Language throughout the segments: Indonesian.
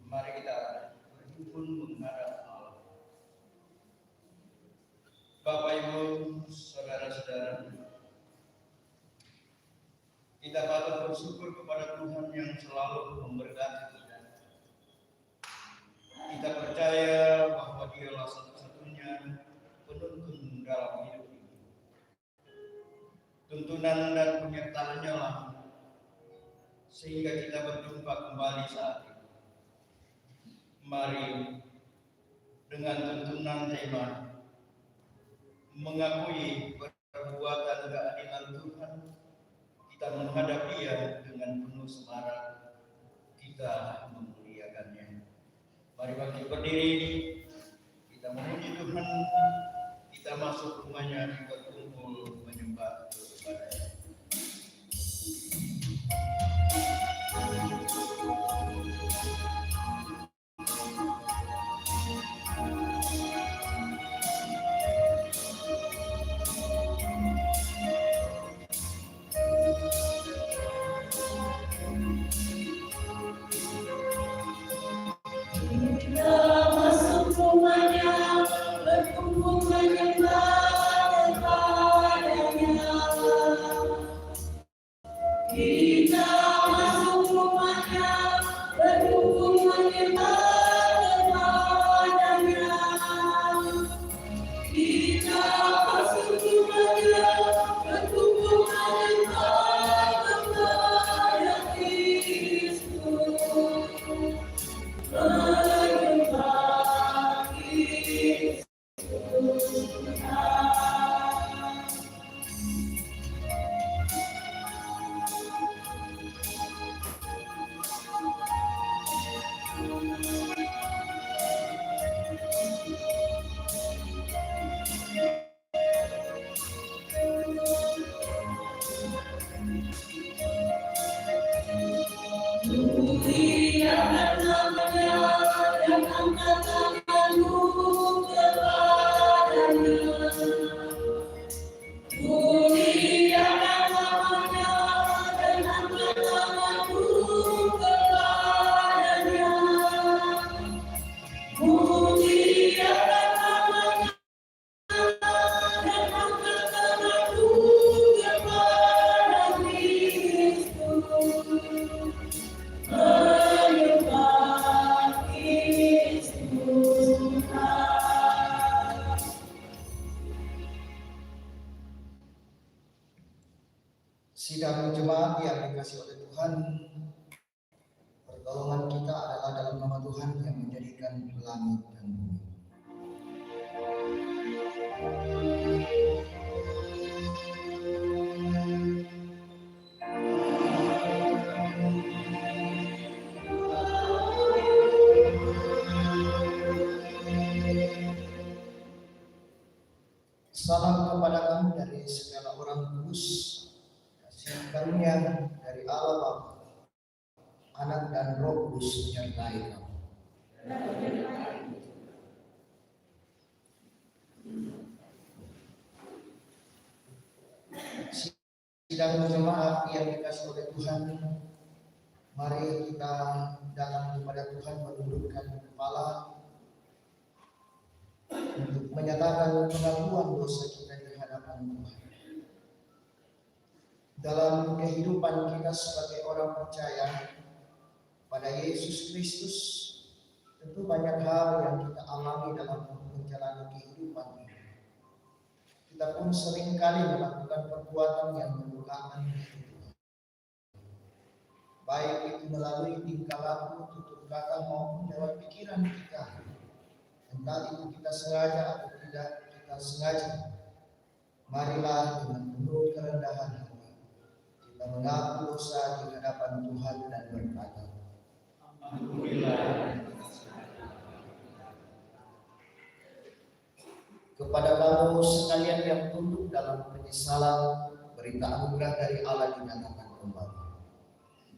mari kita berhimpun menghadap Allah. Bapak Ibu, saudara-saudara, kita patut bersyukur kepada Tuhan yang selalu memberkati kita. Kita percaya bahwa Dialah satu-satunya penuntun dalam hidup ini. Tuntunan dan penyertaannya lah sehingga kita berjumpa kembali saat ini. Mari dengan tuntunan tema mengakui perbuatan keadilan Tuhan, kita menghadap Dia dengan penuh semangat, kita memuliakannya. Mari bangkit berdiri, kita memuji Tuhan, kita masuk rumahnya, kita kumpul menyembah kepada-Nya. Sidang jemaat yang dikasihi oleh Tuhan, pertolongan kita adalah dalam nama Tuhan yang menjadikan langit dan bumi. Salam kepada kamu dari segala orang kudus, karunia dari Allah Bapa, Anak dan Roh Kudus menyertai kamu. Sidang jemaat yang dikasihi oleh Tuhan, mari kita datang kepada Tuhan menundukkan kepala untuk menyatakan pengakuan dosa kita di hadapan Tuhan. Dalam kehidupan kita sebagai orang percaya pada Yesus Kristus, tentu banyak hal yang kita alami dalam menjalani kehidupan ini. Kita pun seringkali melakukan perbuatan yang melukakan hati Tuhan. Baik itu melalui tingkah laku, tutur kata maupun lewat pikiran kita. Entah itu kita sengaja atau tidak kita sengaja. Marilah dengan penuh kerendahan hati kita mengaku dosa di hadapan Tuhan dan berkata, Alhamdulillah. Kepada kamu sekalian yang tunduk dalam penyesalan, berita anugerah dari Allah dinyatakan kembali.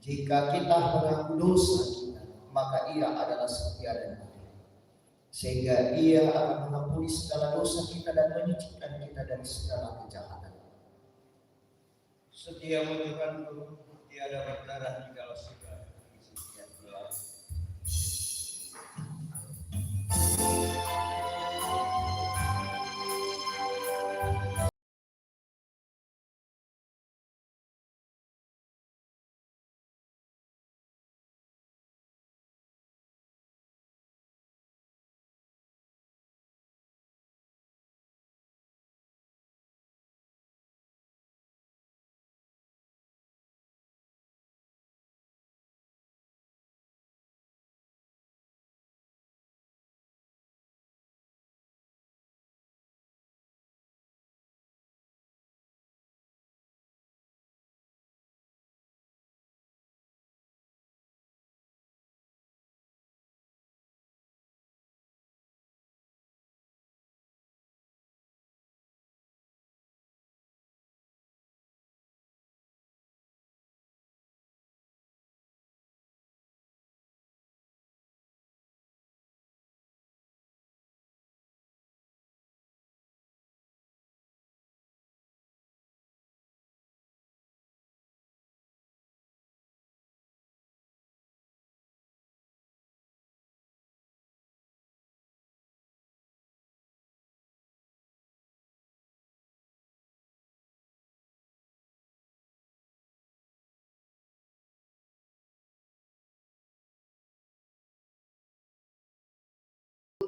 Jika kita mengaku dosa kita, maka Ia adalah setia dan adil, sehingga Ia akan mengampuni segala dosa kita dan menyucikan kita dari segala kejahatan. Setiamu Tuhanku, tiada berdarah jikalau sudah isi setiap gelap.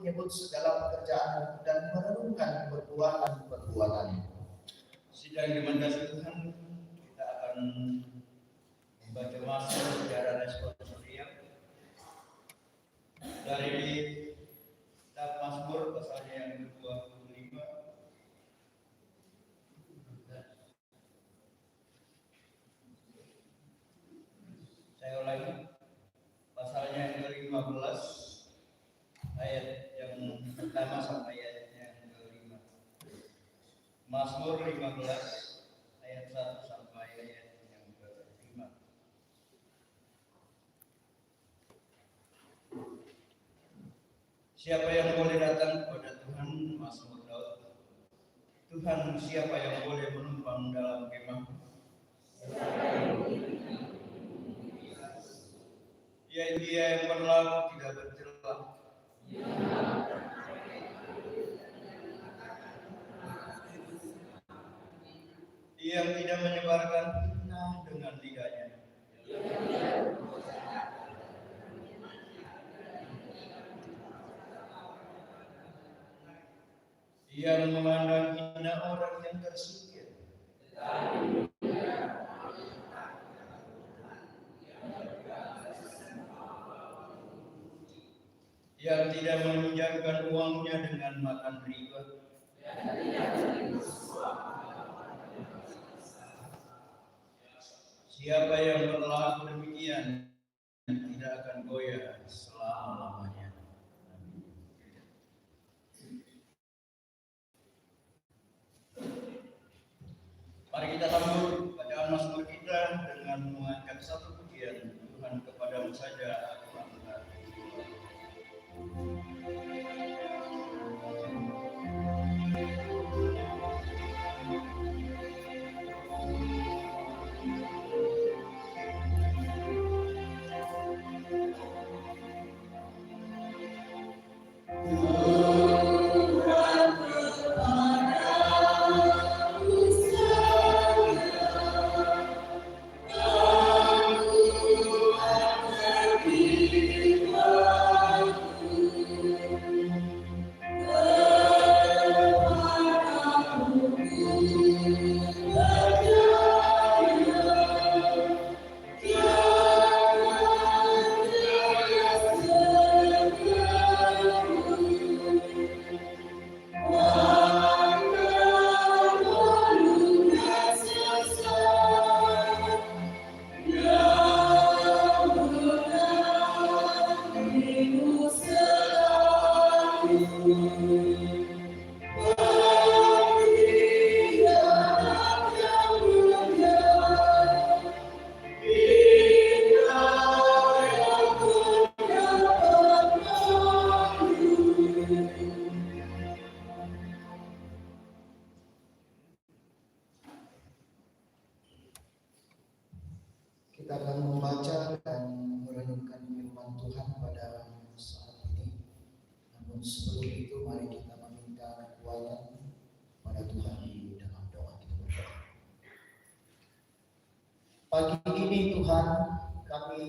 menyebut segala pekerjaan dan merenungkan perbuatan-perbuatan. Sidang yang kasih Tuhan, kita akan membaca masuk secara responsorial dari kitab Mazmur pasalnya yang ke-25. Saya ulangi, pasalnya yang ke-15 ayat yang pertama sampai ayat yang ke-5. Mazmur 15 ayat 1 sampai ayat yang ke-5. Siapa yang boleh datang kepada Tuhan? Mazmur Daud. Tuhan, siapa yang boleh menumpang dalam kemah? Ya, dia yang berlaku tidak bercela, dia yang tidak menyebarkan fitnah dengan lidahnya, dia yang memandang hina orang yang tersingkir, yang tidak meminjamkan uangnya dengan makan riba, siapa yang berlaku demikian tidak akan goyah selama-lamanya. Mari kita sambut bacaan Mazmur kita dengan mengangkat satu pujian, Tuhan kepadamu saja aku angkat. Kita akan membaca dan merenungkan firman Tuhan pada saat ini. Namun sebelum itu mari kita meminta kekuatan pada Tuhan di dalam doa kita berdoa. Pagi ini Tuhan, kami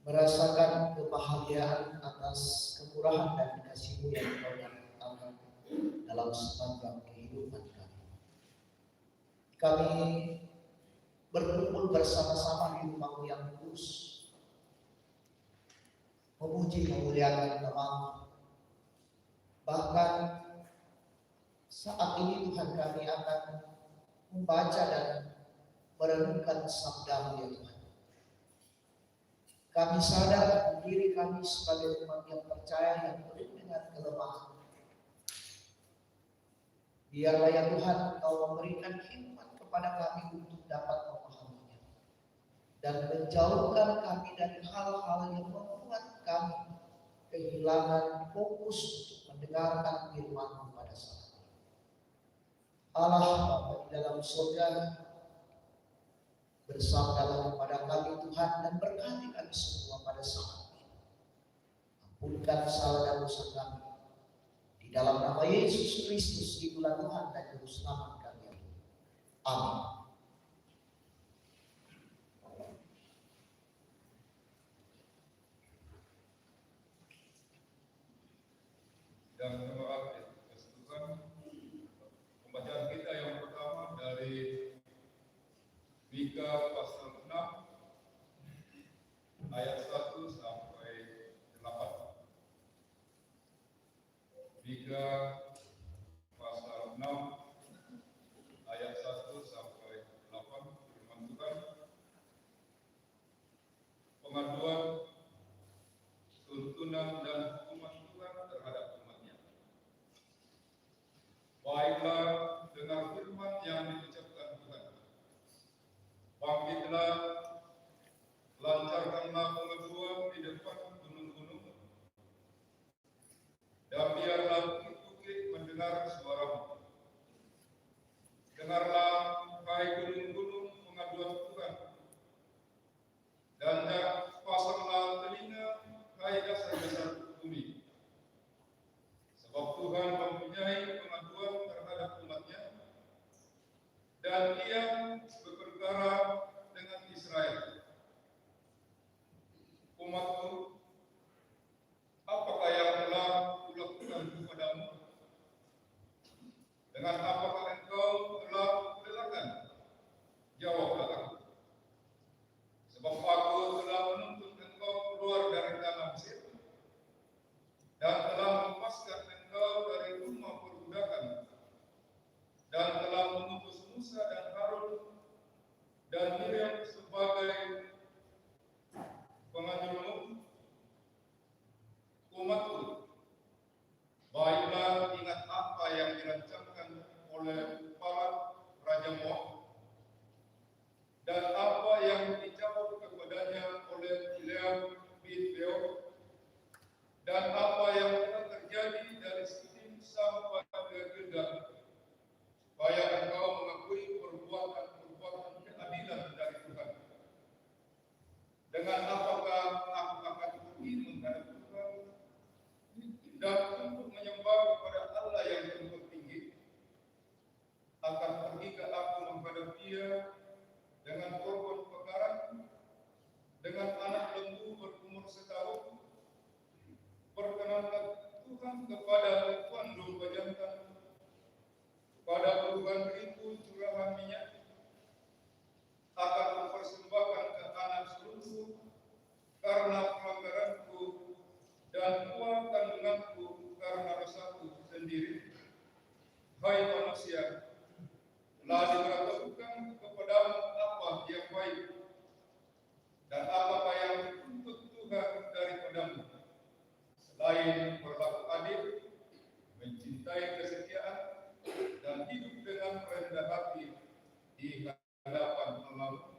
merasakan kebahagiaan atas kemurahan dan kasih-Mu yang Kau nyatakan dalam sepanjang kehidupan kami. Kami berkumpul bersama-sama di rumah-Mu yang kudus, memuji memuliakan nama-Mu. Bahkan saat ini Tuhan kami akan membaca dan merenungkan sabda-Mu ya Tuhan. Kami sadar diri kami sebagai umat yang percaya yang penuh dengan kelemahan. Biarlah ya Tuhan Kau memberikan hikmat kepada kami untuk dapat memahaminya dan menjauhkan kami dari hal-hal yang membuat kami kehilangan fokus untuk mendengarkan firman-Mu pada saat ini. Allah Bapa di dalam surga, bersabdalah kepada kami Tuhan dan berkati kami semua pada saat ini. Ampunkan salah dan dosa kami. Di dalam nama Yesus Kristus, itulah Tuhan dan Juru Selamat kami. Amin. Mika pasal 6 ayat 1 sampai 8. Mika pasal 6 ayat 1 sampai 8, firman Tuhan. Pengaduan, tuntunan dan hukuman Tuhan terhadap umatnya. Baiklah, dengar firman yang diucapkan Tuhan. Bangkitlah, lancarkanlah pengaduan di depan gunung-gunung, dan biarlah bukit-bukit mendengar suaramu. Dengarlah, hai gunung-gunung, pengaduan Tuhan, dan pasanglah telinga, hai dasar-dasar bumi. Sebab Tuhan mempunyai pengaduan terhadap umatnya, dan Ia berperkara dengan Israel. Umatku, apakah yang telah kulakukan kepadamu? Dengan apakah engkau telah kudelakan? Jawablah aku. Sebab aku telah menuntut engkau keluar dari tanah Mesir, dan telah melepaskan engkau dari rumah perbudakan, dan telah mengutus Musa dan Harun dan Miriam sebagai pengajurmu. Umatku, baiklah, ingat apa yang dirancangkan oleh para raja Moab, dan apa yang dicabut kepadanya oleh Gilead bin Beor, dan apa yang telah terjadi dari Sidim sampai ke Gilgal, supaya engkau mengakui perbuatan keadilan dari Tuhan. Dengan apakah aku akan pergi menghadap Tuhan dan untuk menyembah kepada Allah yang tempat tinggi? Akan pergikah aku menghadap Dia dengan korban pekaran, dengan anak lembu berumur setahun? Perkenankah Tuhan kepada tuan domba jantan, kepada puluhan ribu curahan minyak? Akan mempersembahkan ke anak sulungku karena pelanggaranku, dan buah kandunganku karena dosaku sendiri? Hai manusia, telah diberitahukan kepadamu apa yang baik, dan apakah yang dituntut Tuhan daripadamu, selain berlaku adil, mencintai kesetiaan, dan hidup dengan rendah hati di hadapan Allah.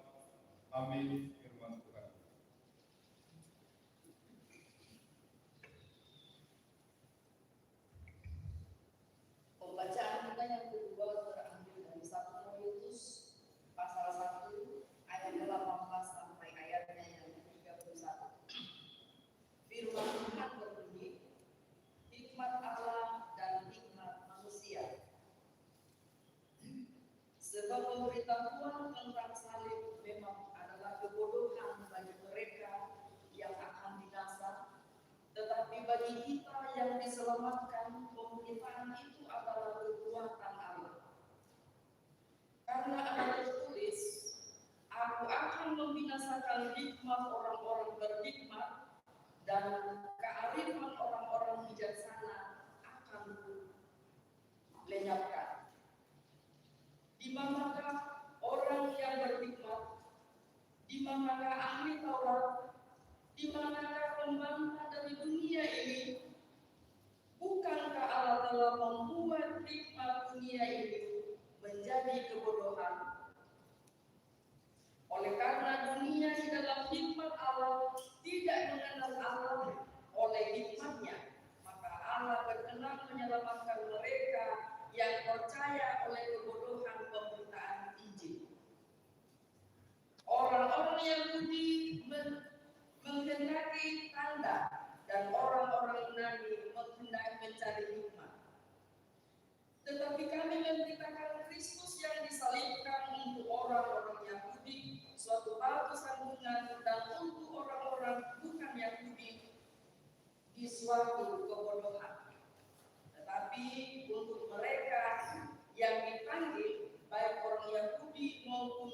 Amin. Firman Tuhan. Pembacaan kita yang kedua terambil dari 1 Korintus pasal 1 ayat 18 sampai ayatnya yang ke-31. Firman Tuhan berbunyi, hikmat Allah dan hikmat manusia. Sebab pemberitahuan tentang salib memang adalah kebodohan bagi mereka yang akan binasa, tetapi bagi kita yang diselamatkan, pemberitaan itu adalah kekuatan Allah. Karena ada tertulis, aku akan membinasakan hikmat orang-orang berhikmat, dan kearifan orang-orang bijaksana akan lenyapkan. Di manakah orang yang berhikmat? Di manakah ahli Taurat? Di manakah pembantah dari dunia ini? Bukankah Allah telah membuat hikmat dunia ini menjadi kebodohan? Oleh karena dunia di dalam hikmat Allah tidak mengenal Allah oleh hikmatnya, maka Allah berkenan menyelamatkan mereka yang percaya oleh kebodohan pemberitaan Injil. Orang-orang Yahudi menghendaki tanda, dan orang-orang Yunani menghendaki mencari hikmat. Tetapi kami memberitakan Kristus yang disalibkan untuk orang-orang Yahudi, suatu batu sandungan, dan untuk orang-orang bukan Yahudi di suatu kebodohan. Tetapi untuk mereka yang dipanggil, baik orang Yahudi maupun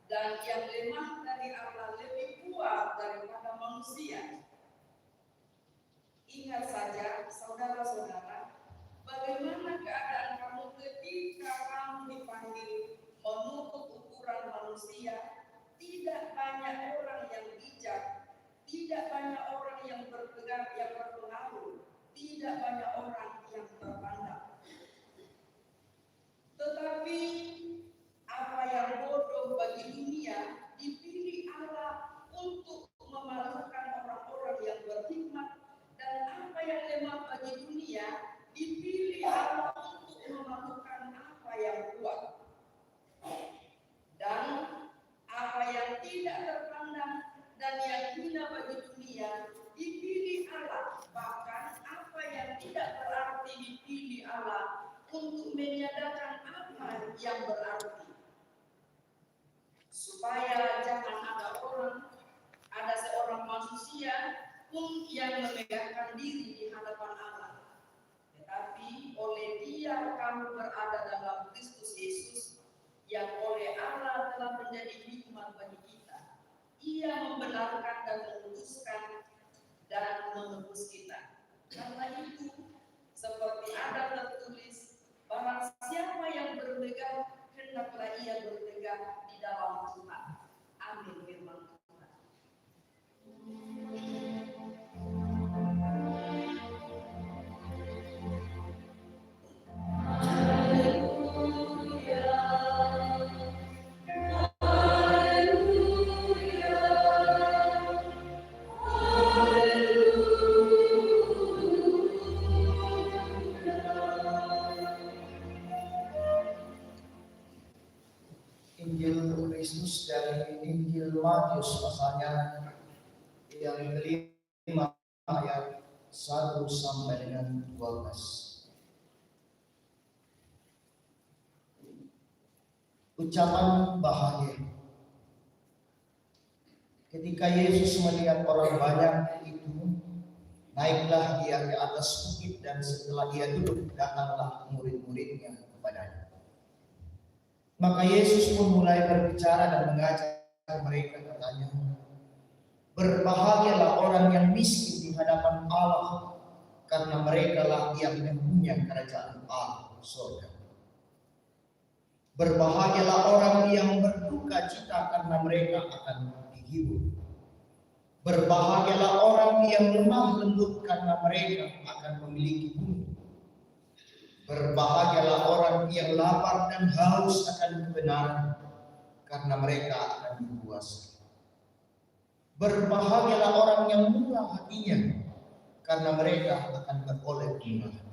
dan yang lemah dari Allah lebih kuat daripada manusia. Ingat saja, saudara-saudara, bagaimana keadaan kamu ketika kamu dipanggil menurut ukuran manusia. Tidak banyak orang yang bijak, tidak banyak orang yang berpengaruh, tidak banyak orang yang terpandang. Tetapi apa yang bodoh bagi dunia dipilih Allah untuk memalukan orang-orang yang berhikmat, dan apa yang lemah bagi dunia dipilih Allah untuk memalukan apa yang kuat. Dan apa yang tidak terpandang dan yang hina bagi dunia dipilih Allah, bahkan apa yang tidak berarti dipilih Allah untuk meniadakan apa yang berarti, supaya jangan ada seorang manusia pun yang memegahkan diri di hadapan Allah. Tetapi oleh Dia kamu berada dalam Kristus Yesus, yang oleh Allah telah menjadi hikmat bagi kita. Ia membenarkan dan menguduskan dan menebus kita. Karena itu, seperti ada tertulis, barang siapa yang bermegah, hendaklah ia bermegah di dalam Tuhan. Amin. Firman Tuhan. Injil Kristus dari Injil Matius pasalnya yang kelima ayat 1 sampai dengan 12. Ucapan bahagia. Ketika Yesus melihat orang banyak itu, naiklah dia ke atas bukit, dan setelah dia duduk, datanglah murid-muridnya kepadanya. Maka Yesus pun mulai berbicara dan mengajak mereka, katanya, berbahagialah orang yang miskin di hadapan Allah, karena merekalah yang mempunyai kerajaan Allah surga. Berbahagialah orang yang berduka cita, karena mereka akan dihibur. Berbahagialah orang yang lemah lembut, karena mereka akan memiliki bumi. Berbahagialah orang yang lapar dan haus akan kebenaran, karena mereka akan dipuaskan. Berbahagialah orang yang murah hatinya, karena mereka akan beroleh kemurahan.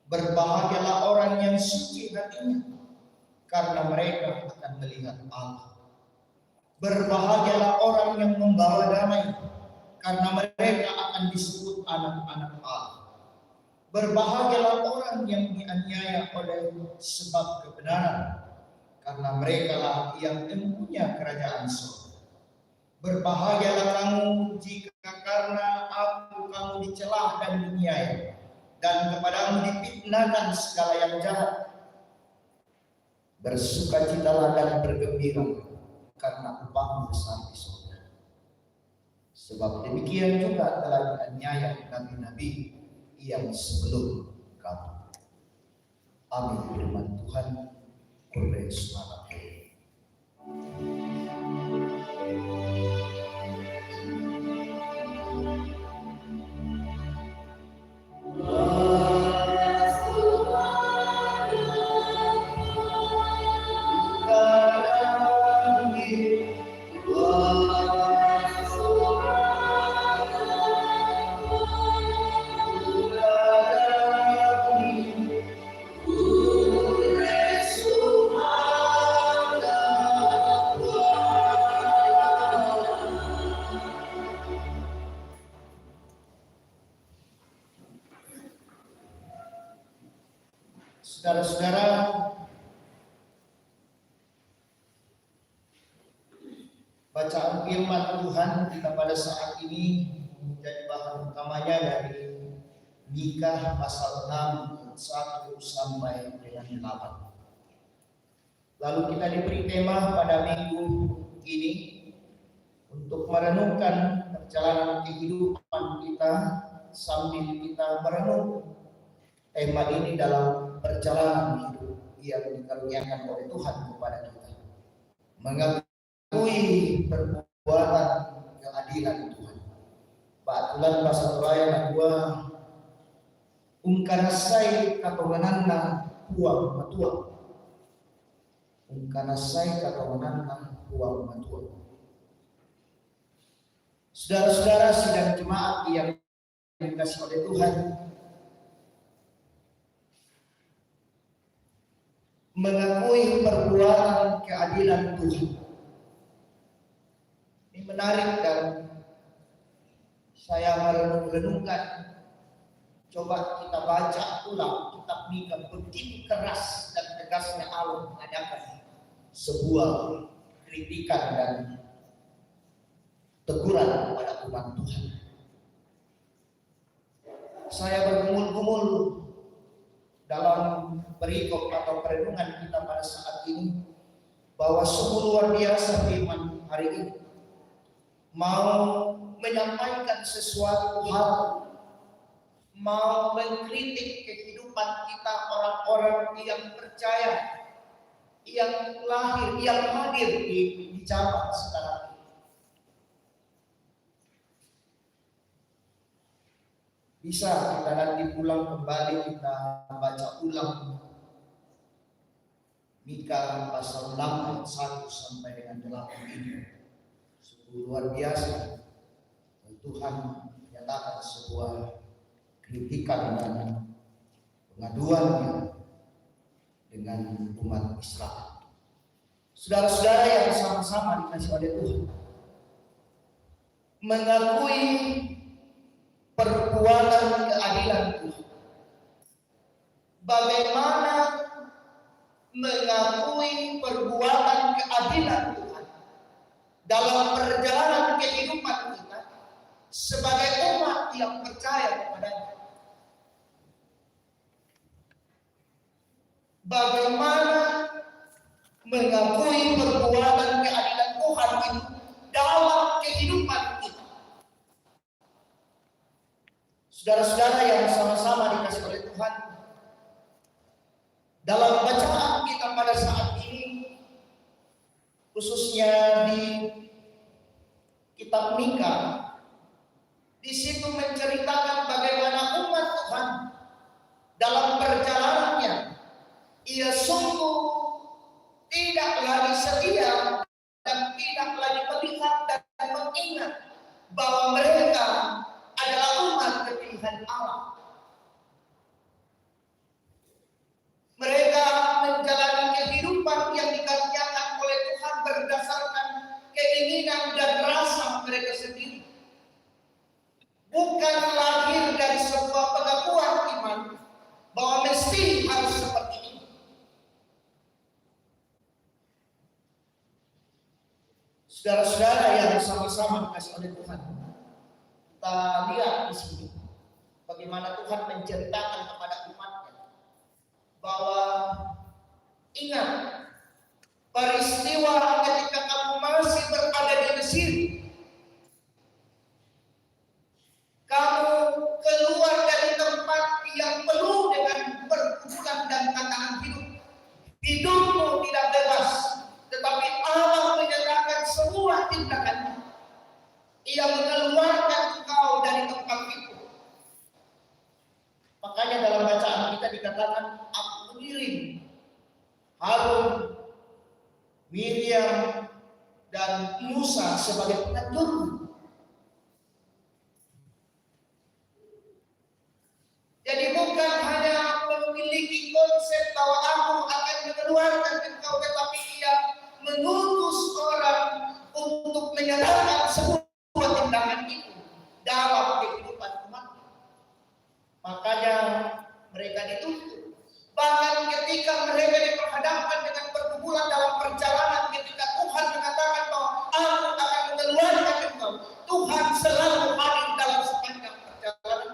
Berbahagialah orang yang suci hatinya, karena mereka akan melihat Allah. Berbahagialah orang yang membawa damai, karena mereka akan disebut anak-anak Allah. Berbahagialah orang yang dianiaya oleh sebab kebenaran, karena merekalah yang mempunyai kerajaan surga. Berbahagialah kamu jika karena aku kamu dicela dan diniaya, dan kepadamu difitnahkan segala yang jahat. Bersukacitalah dan bergembira, karena upahmu besar di surga. Sebab demikian juga telah dianiaya nabi-nabi yang sebelum kamu. Amin. Firman Tuhan. Oleh semangat. Saudara-saudara, bacaan firman Tuhan kita pada saat ini menjadi bahan utamanya dari Mika pasal 6 ayat 1 sampai dengan 8. Lalu kita diberi tema pada minggu ini untuk merenungkan perjalanan kehidupan kita sambil kita merenung tema ini dalam perjalanan hidup yang dikaruniakan oleh Tuhan kepada kita. Mengakui perbuatan keadilan Tuhan. Batulan bahasa Toraya na gua ungkanasay katomananna huwag matuwa. Ungkanasay katomananna huwag matuwa. Saudara-saudara sidang jemaat yang dikasihi oleh Tuhan, mengakui perbuatan keadilan Tuhan. Ini menarik dan saya merenung-renungkan. Coba kita baca ulang kitab Mika, begitu keras dan tegasnya Allah mengadakan sebuah kritikan dan teguran kepada umat Tuhan. Saya bergumul-gumul dalam perikop atau perenungan kita pada saat ini bahwa sungguh luar biasa firman hari ini mau menyampaikan sesuatu hal, mau mengkritik kehidupan kita orang-orang yang percaya, yang lahir, yang hadir di zaman sekarang ini. Bisa kita nanti pulang kembali kita baca ulang Mika pasal 6 ayat 1 sampai dengan 8 ini. Sungguh luar biasa. Tuhan menyatakan sebuah kritikan dan pengaduannya dengan umat Israel. Saudara-saudara yang sama-sama dikasihi oleh Tuhan, mengakui perbuatan keadilan Tuhan. Bagaimana mengakui perbuatan keadilan Tuhan dalam perjalanan kehidupan kita sebagai umat yang percaya kepada-Nya. Bagaimana mengakui perbuatan keadilan Tuhan itu dalam kehidupan kita. Saudara-saudara yang sama-sama dikasihi oleh Tuhan, dalam bacaan kita pada saat ini, khususnya di kitab Mika, di situ menceritakan bagaimana umat Tuhan dalam perjalanannya, ia sungguh tidak lagi setia dan tidak lagi melihat dan mengingat bahwa mereka adalah umat pilihan Allah. Mereka menjalani kehidupan yang dikaruniakan oleh Tuhan berdasarkan keinginan dan rasa mereka sendiri. Bukan lahir dari sebuah pengakuan iman bahwa mesti harus seperti ini. Saudara-saudara yang sama-sama dikasihi oleh Tuhan, kita lihat di sini bagaimana Tuhan menceritakan kepada umatnya bahwa ingat peristiwa ketika kamu masih berada di Mesir, kamu keluar dari tempat yang penuh dengan pergumulan dan tantangan hidup. Hidupmu tidak bebas, tetapi Allah menyatakan semua tindakannya. Ia mengeluarkan engkau dari tempat itu. Makanya dalam bacaan kita dikatakan, aku mengirim Harun, Miriam, dan Musa sebagai pengaturmu. Jadi bukan hanya memiliki konsep bahwa aku akan mengeluarkan engkau, tetapi ia mengutus orang untuk menyatakan sebuah tindakan itu dalam kehidupan umat. Makanya mereka dituntut. Bahkan ketika mereka diperhadapkan dengan pergumulan dalam perjalanan, ketika Tuhan mengatakan bahwa aku akan mengeluarkan engkau, Tuhan selalu hadir dalam sepanjang perjalanan.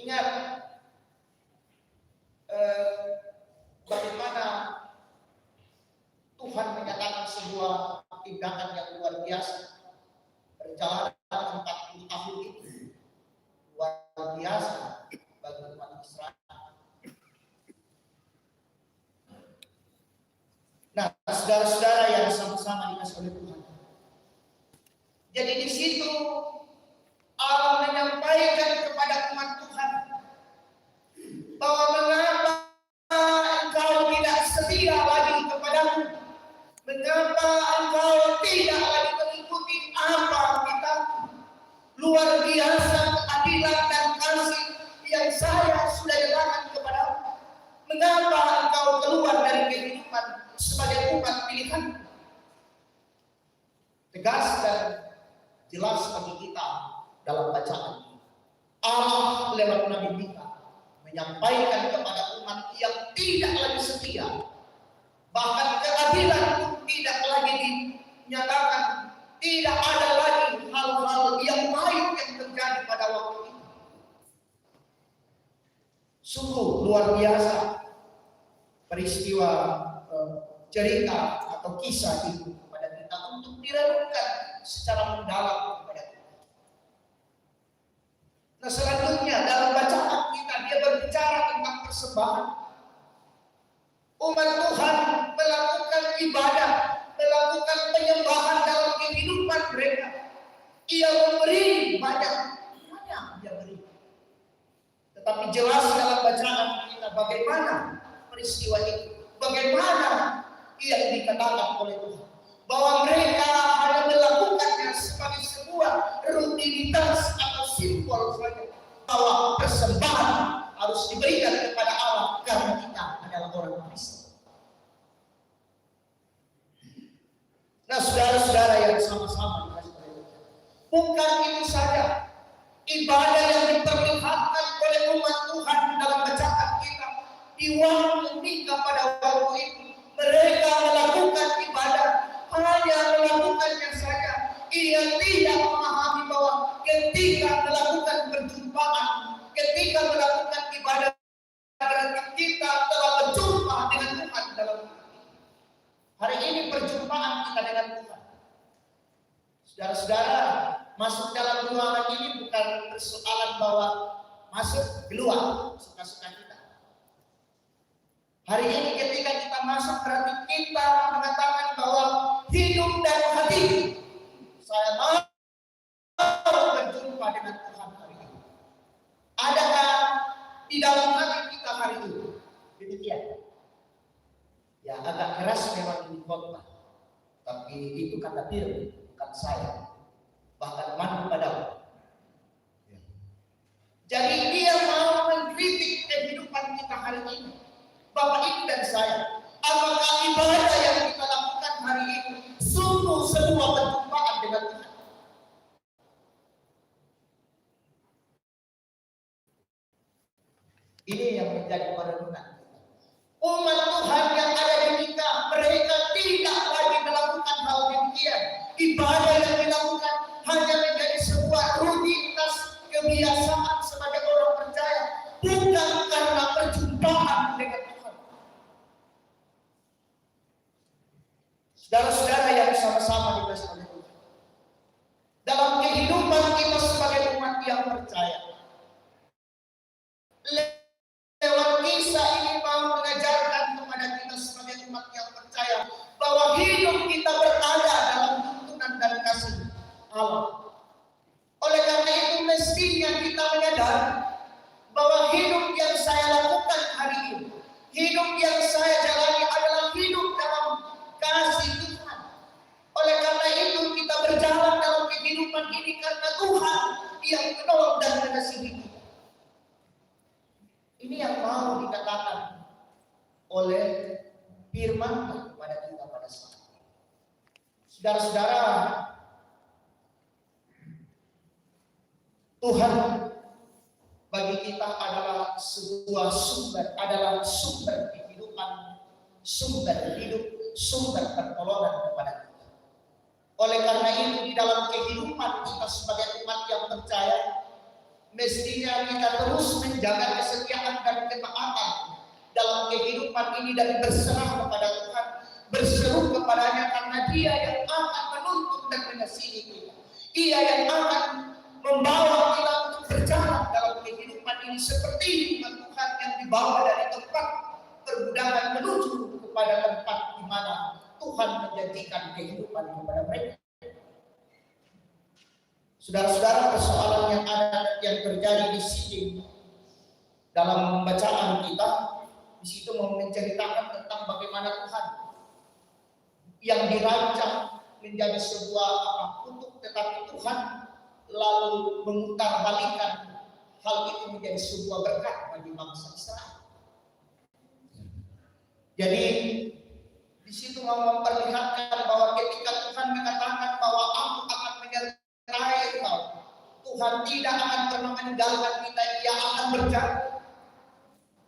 Ingat katakan sebuah tindakan yang luar biasa. Perjalanan 40 tahun itu luar biasa bagi umat Israel. Nah, saudara-saudara yang sama-sama dikasih oleh Tuhan. Jadi di situ Allah menyampaikan kepada umat Tuhan bahwa mengapa engkau tidak setia lagi kepadamu, mengapa engkau tidak lagi mengikuti apa kita luar biasa keadilan dan kasih yang saya sudah nyatakan kepadamu. Mengapa engkau keluar dari kehidupan sebagai umat pilihan? Tegas dan jelas bagi kita dalam bacaan Allah lewat Nabi Mika menyampaikan kepada umat yang tidak lagi setia, bahkan keadilan pun tidak lagi dinyatakan, tidak ada lagi hal-hal yang baik yang terjadi pada waktu itu. Sungguh luar biasa peristiwa cerita atau kisah itu kepada kita untuk direnungkan secara mendalam kepada kita. Nah, selanjutnya dalam bacaan kita dia berbicara tentang persembahan. Umat Tuhan melakukan ibadah, melakukan penyembahan dalam kehidupan mereka. Ia memberi banyak dia beri. Tetapi jelas dalam bacaan kita bagaimana peristiwa itu, bagaimana ia dikatakan oleh Tuhan bahwa mereka hanya melakukannya sebagai sebuah rutinitas atau simbol saja, bahwa persembahan harus diberikan kepada Allah karena kita adalah orang Kristen. Nah, saudara-saudara yang sama-sama dikasih oleh Tuhan, bukan itu saja ibadah yang diperlihatkan oleh umat Tuhan dalam bacaan kita di waktu Mika pada waktu itu. Mereka melakukan ibadah, hanya melakukannya saja. Ia tidak memahami bahwa ketika melakukan perjumpaan, ketika melakukan ibadah, berarti kita telah berjumpa dengan Tuhan dalam hidup. Hari ini perjumpaan kita dengan Tuhan. Saudara-saudara, masuk dalam ruangan ini bukan persoalan bahwa masuk keluar suka-suka kita. Hari ini ketika kita masuk berarti kita mengatakan bahwa hidup dan hati saya mau berjumpa dengan Tuhan hari ini. Adakah di dalam hati kita hari ini? Demikian. Ya, agak keras memang ini khotbah, tapi itu kata diri, bukan saya. Bahkan mandu padamu. Ya. Jadi dia mau mengkritik kehidupan kita hari ini. Bapak Ibu dan saya, apakah ibadah yang kita lakukan hari ini sungguh sebuah perjumpaan dengan Tuhan? Ini yang menjadi perenungan. Umat Tuhan yang ada di kita, mereka tidak lagi melakukan hal demikian. Ibadah yang dilakukan hanya menjadi sebuah rutinitas kebiasaan sebagai orang percaya, bukan karena perjumpaan dengan Tuhan. Saudara-saudara yang sama-sama dikasih oleh Tuhan, dalam kehidupan kita sebagai umat yang percaya, lewat kisah ini mau mengajarkan kepada kita sebagai umat yang percaya bahwa hidup kita berada dalam tuntunan dan kasih Allah. Oleh karena itu mestinya kita menyadari bahwa hidup yang saya lakukan hari ini, hidup yang saya jalani adalah hidup dalam kasih Tuhan. Oleh karena itu kita berjalan dalam kehidupan ini karena Tuhan yang menolong dan mengasihi kita. Ini yang mau dikatakan oleh firman kepada kita pada saat ini. Saudara-saudara, Tuhan bagi kita adalah sebuah sumber kehidupan, sumber hidup, sumber pertolongan kepada kita. Oleh karena itu di dalam kehidupan kita sebagai umat yang percaya, mestinya kita terus menjaga kesetiaan dan ketaatan dalam kehidupan ini dan berserah kepada Tuhan, berseru kepadanya, karena Dia yang akan menuntun dan mengasihi kita. Ia yang akan membawa kita untuk berjalan dalam kehidupan ini seperti umat Tuhan yang dibawa dari tempat perbudakan menuju kepada tempat di mana Tuhan menjanjikan kehidupan kepada mereka. Saudara-saudara, persoalan yang terjadi di sini dalam bacaan kita di situ mau menceritakan tentang bagaimana Tuhan yang dirancang menjadi sebuah kutuk, tetapi Tuhan lalu memutarbalikkan hal itu menjadi sebuah berkat bagi bangsa Israel. Jadi di situ mau memperlihatkan bahwa ketika Tuhan mengatakan bahwa Aku akan menyertai engkau, Tuhan tidak akan pernah meninggalkan kita, Ia akan berjalan.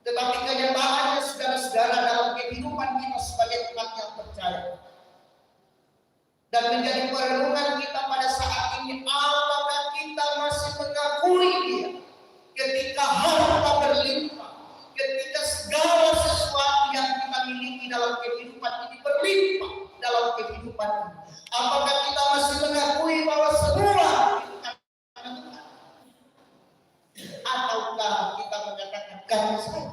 Tetapi kenyataannya saudara-saudara dalam kehidupan kita sebagai umat yang percaya dan menjadi perenungan kita pada saat ini, apakah kita masih mengakui Dia ketika harta berlimpah, ketika segala sesuatu yang kita miliki dalam kehidupan ini berlimpah dalam kehidupan ini? Apakah kita masih mengakui bahwa semua itu karena Tuhan? Ataukah kita mengatakan karena saya?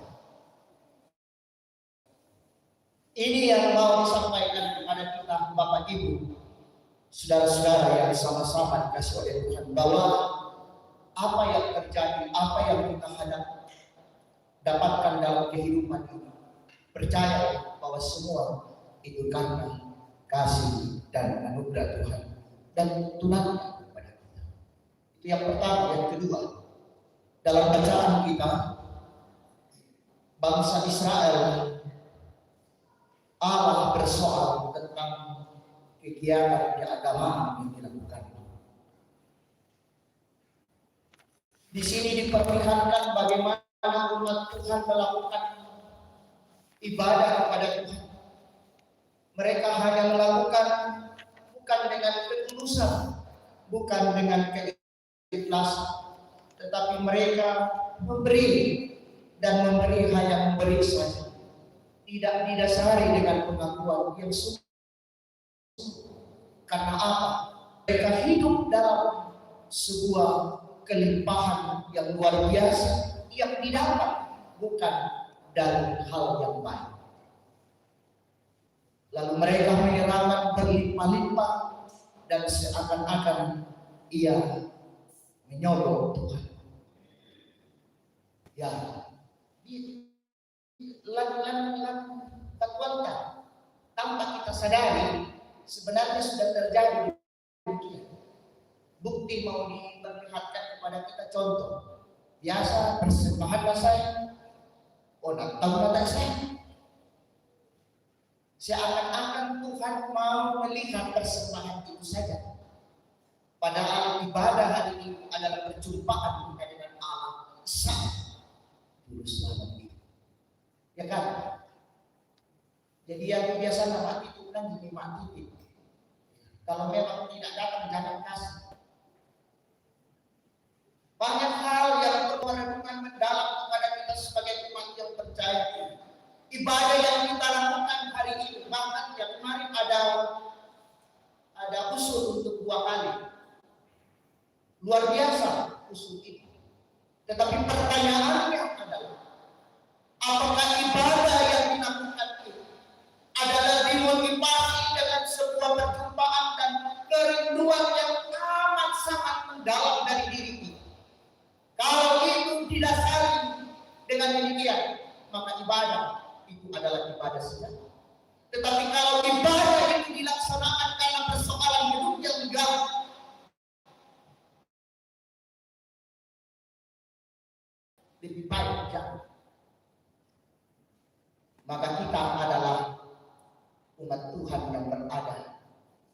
Ini yang mau disampaikan kepada kita Bapak Ibu, saudara-saudara yang sama-sama dikasih oleh Tuhan, bahwa apa yang terjadi, apa yang kita hadapi, dapatkan dalam kehidupan ini, percaya bahwa semua itu karena kasih dan anugerah Tuhan dan tunangan kepada kita. Itu yang pertama. Yang kedua, dalam bacaan kita, bangsa Israel, Allah bersoal tentang kegiatan keagamaan yang dilakukan. Di sini diperlihatkan bagaimana umat Tuhan melakukan ibadah kepada Tuhan. Mereka hanya melakukan bukan dengan ketulusan, bukan dengan keikhlasan, tetapi mereka memberi dan memberi hanya memberi saja. Tidak didasari dengan pengakuan yang sungguh. Karena apa? Mereka hidup dalam sebuah kelimpahan yang luar biasa yang didapat bukan dari hal yang baik. Lalu mereka menyerahkan berlimpah-limpah dan seakan-akan ia menyolong Tuhan. Ya, lakukan tanpa kita sadari sebenarnya sudah terjadi demikian. Bukti mau diperlihatkan kepada kita contoh. Biasa persembahan saya, tahu kata saya. Seakan-akan Tuhan mau melihat persembahan itu saja. Padahal ibadah hari ini adalah perjumpaan kita dengan Allah. Tulus banget. Ya kan? Jadi yang biasa nama itu kan jadi mati. Kalau memang tidak datang jangan kasih. Banyak hal yang berperenungan mendalam kepada kita sebagai umat yang percaya. Ibadah yang kita lakukan hari ini, bahkan yang kemarin ada usul untuk 2 kali. Luar biasa usul ini. Tetapi pertanyaannya adalah, apakah ibadah yang dilakukan itu adalah dimotivasi dengan sebuah perjumpaan dan kerinduan yang amat sangat mendalam dari diri kita? Kalau itu didasari dengan demikian, maka ibadah itu adalah ibadah sejati. Tetapi kalau ibadah itu dilaksanakan karena persoalan hidup yang enggak, lebih baik jangan. Maka kita adalah umat Tuhan yang berada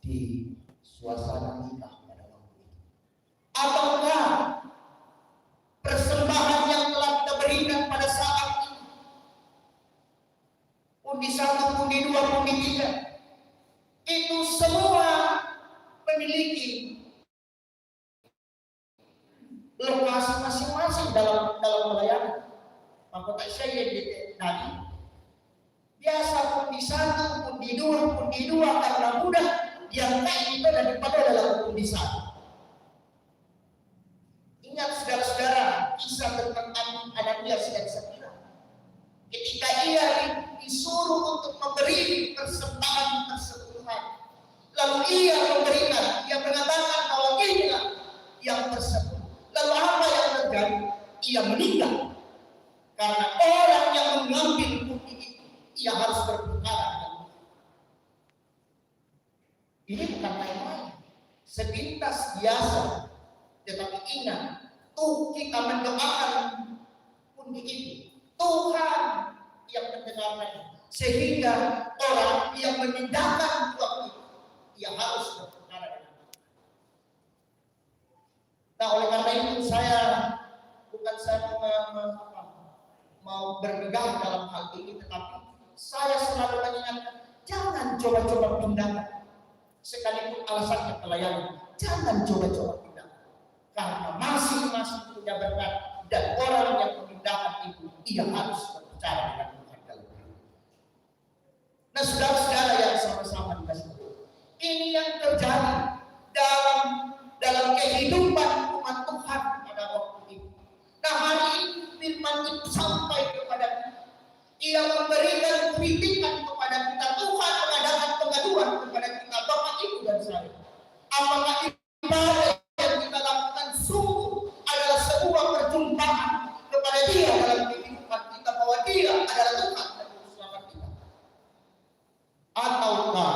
di suasana nikah pada waktu itu. Ataukah persembahan yang telah kita berikan pada saat ini, pundi 1, pundi 2, pundi 3, itu semua memiliki lokasi masing-masing dalam melayani. Maka saya yang tadi biasa pundi 1, pundi 2, di dua karena mudah, yang lain itu daripada dalam hukum di sana. Ingat saudara-saudara kisah tentang Ananias dan Safira. Ketika ia disuruh untuk memberi persembahan persepuluhan, lalu ia memberikan, ia mengatakan bahwa inilah yang tersebut. Lalu apa yang terjadi? Ia meninggal. Karena orang yang mengambil bukti itu, ia harus berperkara dengan bukti. Ini bukan main-main, sepintas biasa. Tetapi ingat, kita mendoakan bukti itu, Tuhan yang mendengarkan, sehingga orang yang menindakkan waktu itu, ia harus berperkara dengan bukti. Nah, oleh karena itu saya mau bermegah dalam hal ini, tetapi saya selalu mengingatkan, jangan coba-coba pindahkan. Sekalipun alasannya pelayanan, jangan coba-coba pindahkan. Karena masing-masing punya berkat, dan orang yang memindahkan itu, ia harus berbicara dengan Tuhan dalam hidup. Nah, saudara-saudara yang sama-sama dikasih Tuhan, ini yang terjadi dalam kehidupan umat Tuhan pada waktu itu. Nah, hari ini firman itu sampai kepada kita. Ia memberikan kritikan kepada kita. Tuhan mengadakan pengaduan kepada kita, Bapak, Ibu, dan saya. Apakah ibadah yang kita lakukan sungguh adalah sebuah perjumpaan kepada Dia dalam kehidupan kita, bahwa Dia adalah Tuhan dan Juru Selamat kita? Ataukah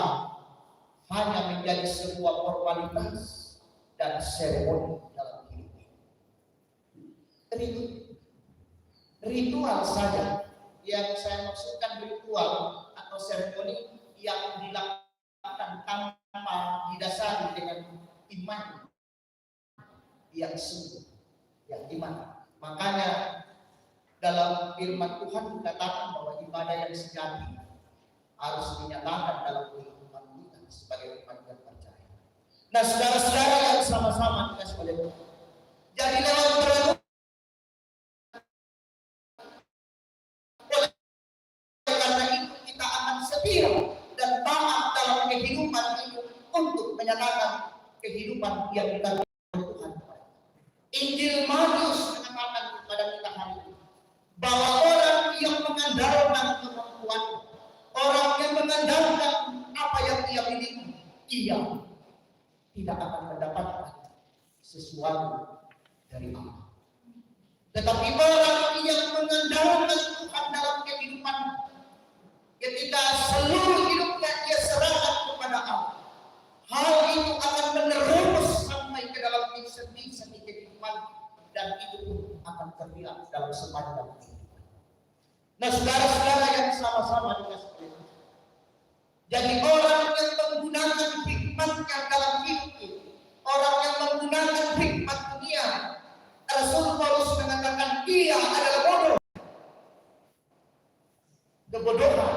hanya menjadi sebuah formalitas dan seremoni dalam hidup ini? Ritual saja. Yang saya maksudkan ritual atau seremoni yang dilakukan tanpa didasari dengan iman yang sungguh, yang iman. Makanya dalam firman Tuhan dikatakan bahwa ibadah yang sejati harus dinyatakan dalam kehidupan kita sebagai umat yang percaya. Nah, saudara-saudara yang sama-sama dikasih oleh Tuhan, jadi lewat perenungan, karena itu kita akan setia dan taat dalam kehidupan itu untuk menyatakan kehidupan yang kita oleh Tuhan. Injil Matius mengatakan kepada kita hari ini bahwa orang yang mengandalkan kemampuan, orang yang mengandalkan apa yang ia miliki, ia tidak akan mendapatkan sesuatu dari Allah. Tetapi orang yang mengandalkan Tuhan dalam kehidupan, ketika seluruh hidupnya dia serahkan kepada Allah, hal itu akan menerus sampai ke dalam sendi-sendi kehidupan, dan itu pun akan terlihat dalam sepanjang kehidupan. Nah, saudara-saudara yang sama-sama dikasih Tuhan, jadi orang yang menggunakan hikmatnya dalam hidup ini, orang yang menggunakan hikmat dunia, Rasul Paulus mengatakan dia adalah bodoh. Kebodohan.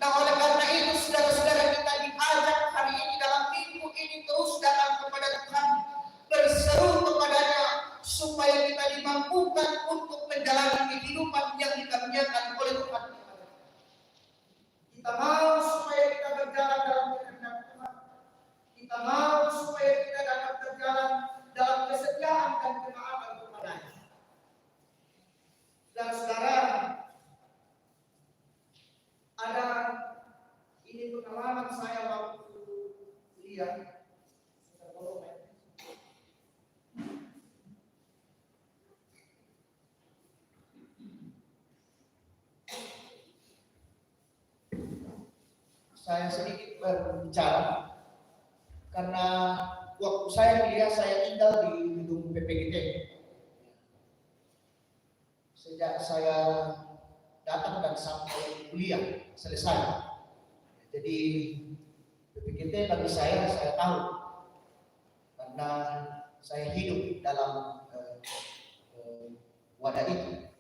Nah, oleh karena itu saudara-saudara, kita diajak hari ini dalam minggu ini terus datang kepada Tuhan, berseru kepadanya supaya kita dimampukan untuk menjalani kehidupan yang dikaruniakan oleh Tuhan. Kita mau supaya kita berjalan dalam kehendak Tuhan. Kita mau supaya kita dapat berjalan dalam kesetiaan dan ketaatan kepada-Nya. Dan saudara, ada ini pengalaman saya waktu kuliah. Saya sedikit berbicara karena waktu saya kuliah saya tinggal di gedung PPGT. Sejak saya datang dan sampai kuliah selesai. Jadi PPGT bagi saya tahu karena saya hidup dalam wadah itu.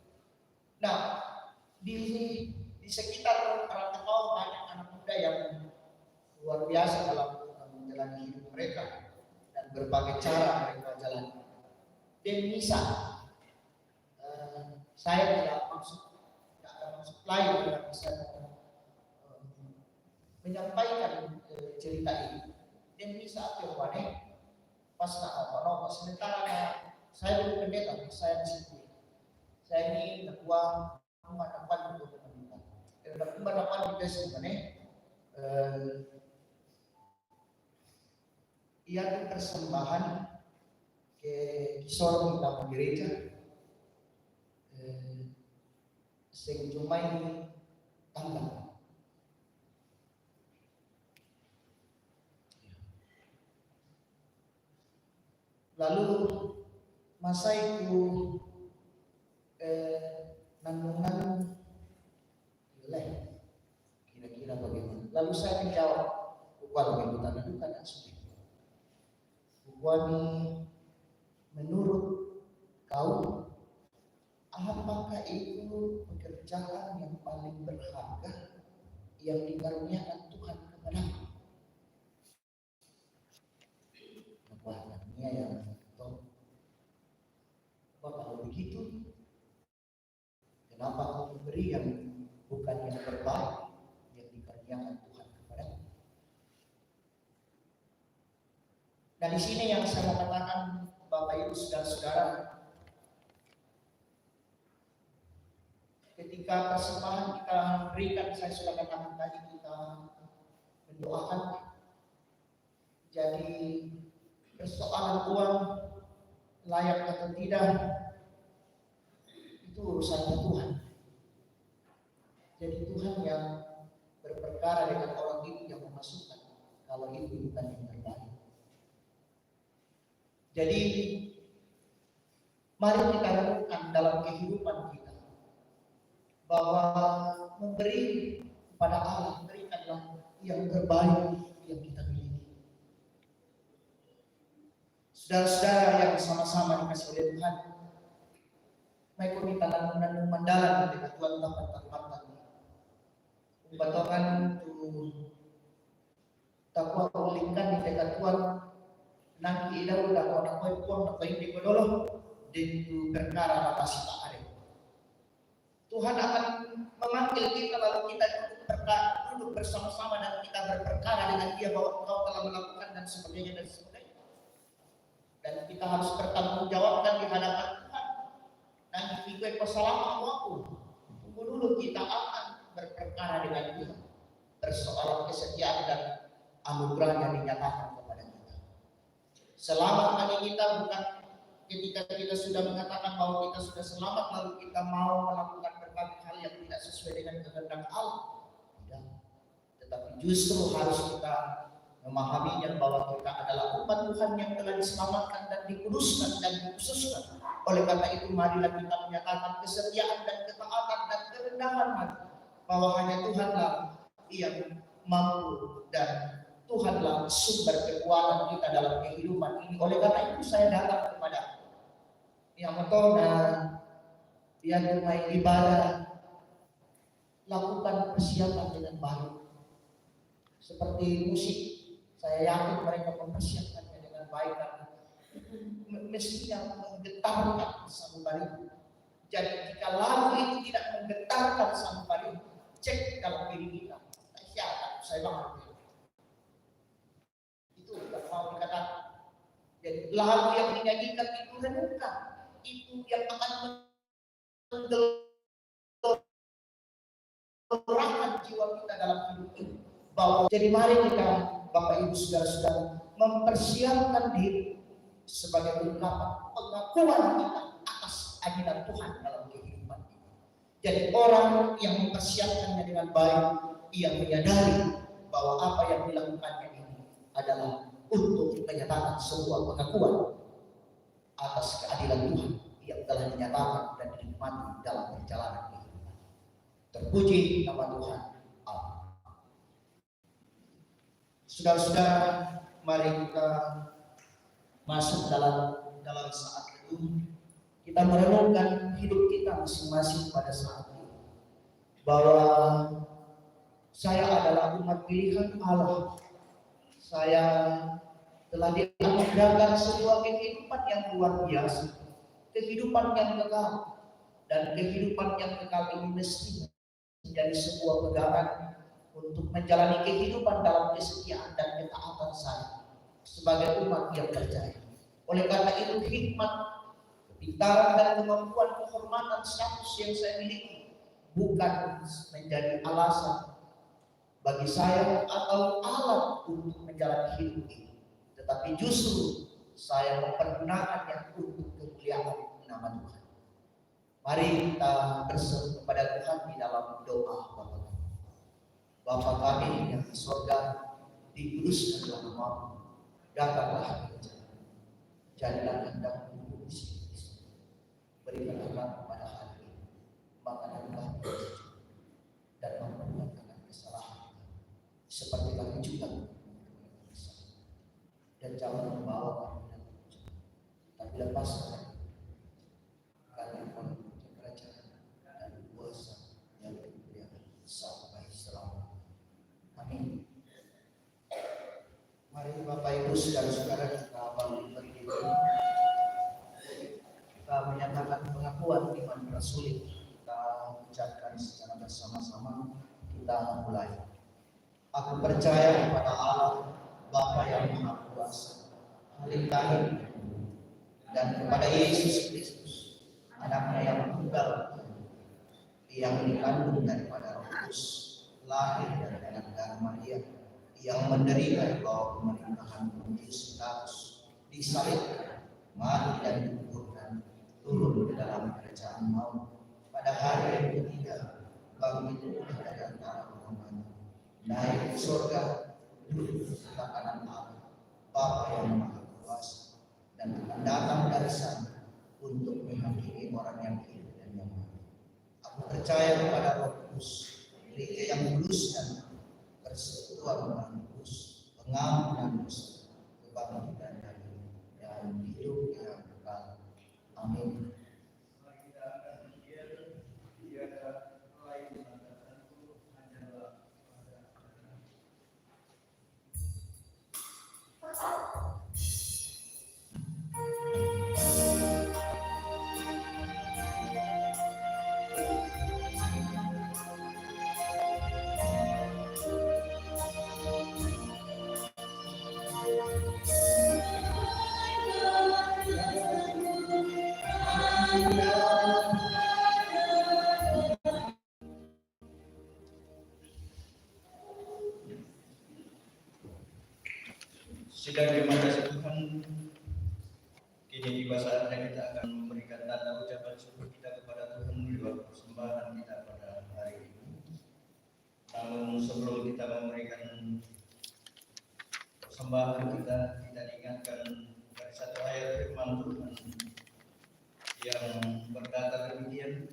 Nah, di sekitar Karangtengau banyak anak muda yang luar biasa dalam menjalani hidup mereka dan berbagai cara mereka jalani. Dan misal saya tidak ada maksud lain yang bisa menyampaikan cerita ini. Dan bisa terwane pas apa sementara saya belum pendeta, saya di saya ini ketua pemadapan untuk pemerintah. Pemadapan kita sebenarnya ia persembahan ke kisor kita gereja sing cumai tanggal. Lalu masa itu nandungan boleh kira-kira bagaimana. Lalu saya menjawab, bukan begitu nandungan dan sebagainya. Bukan menurut kau, apakah itu pekerjaan yang paling berharga yang dikaruniakan Tuhan kepadamu? Wahnya yang tahu. Kalau begitu, kenapa kau memberi yang bukan yang terbaik yang dikaruniakan Tuhan kepadamu? Dan di sini yang saya mau katakan, Bapak Ibu saudara-saudara, ketika persembahan kita berikan, saya sudah katakan tadi, kita mendoakan. Jadi persoalan uang layak atau tidak itu urusan Tuhan. Jadi Tuhan yang berperkara dengan orang itu yang memasukkan kalau itu bukan yang terbaik. Jadi mari kita renungkan dalam kehidupan kita bahwa memberi kepada Allah, berikanlah yang terbaik yang kita miliki. Saudara-saudara yang sama-sama dikasih oleh Tuhan, mereka minta nandung mandalan dengan Tuhan dapat tempatan. Batongan tu takwa ulingkan di dekat Tuhan, nangki idaw dakwa nakoy pun nakoy hindi ko dolo, din tu perkara napasi tak ada. Tuhan akan memanggil kita lalu kita duduk bersama-sama dan kita berperkara dengan Dia bahwa Engkau telah melakukan dan sebagainya dan sebagainya. Dan kita harus bertanggungjawabkan di hadapan Tuhan. Nanti ikut kesalahan waktu. Tunggu dulu kita akan berperkara dengan Dia. Persoalan kesetiaan dan anugerah yang dinyatakan kepada kita. Selamat bagi kita bukan ketika kita sudah mengatakan bahwa kita sudah selamat lalu kita mau melakukan berbagai hal yang tidak sesuai dengan kehendak Allah. Tidak. Tetapi justru harus kita memahaminya bahwa kita adalah umat Tuhan yang telah diselamatkan dan dikuduskan dan dikhususkan. Oleh karena itu marilah kita menyatakan kesetiaan dan ketaatan dan kerendahan hati bahwa hanya Tuhanlah yang mampu dan Tuhanlah sumber kekuatan kita dalam kehidupan ini. Oleh karena itu saya datang kepada yang metona yang mulai ibadah, lakukan persiapan dengan baik. Seperti musik, saya yakin mereka mempersiapkannya dengan baik karena mestinya menggetarkan sanubari. Jadi jika lagu itu tidak menggetarkan sanubari, cek dalam diri kita. Saya banget. Itu yang mau dikatakan. Jadi lagu yang dinyanyikan itu renungkan, itu yang akan menggerakkan jiwa kita dalam hidup ini. Bahwa jadi mari kita Bapak Ibu saudara-saudara mempersiapkan diri sebagai ungkapan pengakuan kita atas ajaran Tuhan dalam kehidupan kita. Jadi orang yang mempersiapkannya dengan baik, ia menyadari bahwa apa yang dilakukannya ini adalah untuk menyatakan sebuah pengakuan atas keadilan Tuhan yang telah dinyatakan dan dinikmati dalam perjalanan kehidupan. Terpuji nama Tuhan. Saudara-saudara, mari kita masuk dalam saat itu. Kita merenungkan hidup kita masing-masing pada saat ini. Bahwa saya adalah umat pilihan Allah. Saya telah dianugerahkan sebuah kehidupan yang luar biasa. Kehidupan yang kekal. Dan kehidupan yang kekal ini mestinya menjadi sebuah pegangan untuk menjalani kehidupan dalam kesetiaan dan ketaatan saya sebagai umat yang percaya. Oleh karena itu hikmat, kepintaran dan kemampuan, kehormatan, status yang saya miliki bukan menjadi alasan bagi saya atau alat untuk menjalani hidup ini, tetapi justru saya mempergunakannya untuk kemuliaan nama Tuhan. Mari kita berseru kepada Tuhan di dalam doa Bapa. Bapa kami yang di surga, dikuduskanlah namamu, datanglah kerajaan, jadilah kehendakmu di sini. Berikanlah kepada hari ini makanan kami dan memperbuatkan kesalahan seperti kami juga dan jangan membawa kami dalam ujian, tapi lepaskan kami dari kerajaan dan kuasa yang kemuliaan sampai selamanya. Amin. Mari Bapak Ibu saudara-saudara kita bangkit berdiri. Kita menyatakan pengakuan iman rasuli. Kita ucapkan secara bersama-sama. Kita mulai. Aku percaya kepada Allah Bapa yang Maha Kuasa, Halim dan kepada Yesus Kristus, Anaknya yang tunggal, yang dikandung daripada Roh Kudus, lahir dari Darah Maria, yang menderita di bawah pemerintahan Pontius Pilatus, disalibkan, mati dan dikuburkan, turun ke dalam kerajaan maut, pada hari yang ketiga bangkit dari antara orang mati, naik ke surga, duduk di sebelah kanan Allah, Bapa yang Maha Kuasa, dan akan datang dari sana untuk menghakimi orang yang hidup dan yang mati. Aku percaya kepada Roh Kudus, gereja yang kudus dan persekutuan orang kudus, pengampunan dosa, kebangkitan dari dan hidup yang kekal. Amin. Sidang terima kasih Tuhan. Kini tiba saatnya kita akan memberikan tanda ucapan syukur kita kepada Tuhan di luar persembahan kita pada hari ini. Namun sebelum kita memberikan persembahan kita diingatkan dari satu ayat firman Tuhan yang berkata demikian,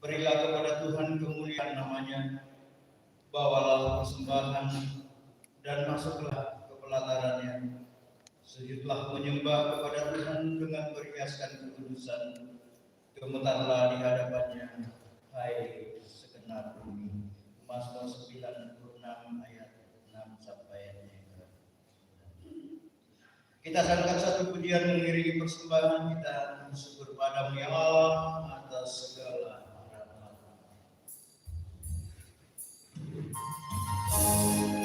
berilah kepada Tuhan kemuliaan namanya, bawalah persembahan dan masuklah ke pelatarannya, sujudlah menyembah kepada Tuhan dengan berhiaskan kekudusan, gemetarlah di hadapannya, hai segenap bumi. Mazmur 96 ayat 6 sampai 9. Kita sangkan satu pujian mengiringi persembahan kita, syukur padamu ya Allah atas segala rahmat. Thank you.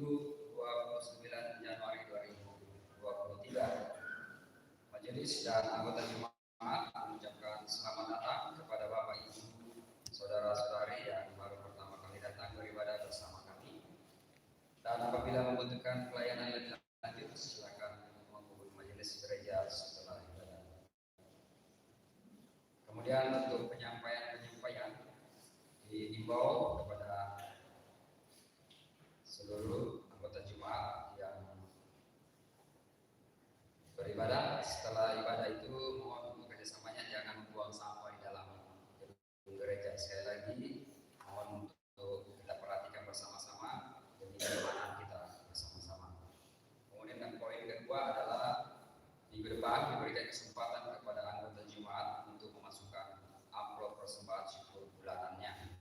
Minggu 29 Januari 2023. Majelis dan anggota jemaat mengucapkan selamat datang kepada Bapak Ibu, saudara-saudari yang baru pertama kali datang beribadah bersama kami. Dan apabila membutuhkan pelayanan lebih lanjut, silakan menghubungi majelis gereja setelah ibadah. Kemudian untuk penyampaian diimbau kepada seluruh anggota jemaat yang beribadah. Setelah ibadah itu mohon untuk kerjasamanya jangan membuang sampah di dalam gedung gereja. Sekali lagi mohon untuk kita perhatikan bersama-sama demi keamanan kita bersama-sama. Kemudian yang poin kedua adalah minggu depan diberikan kesempatan kepada anggota jemaat untuk memasukkan amplop persembahan syukur bulanannya.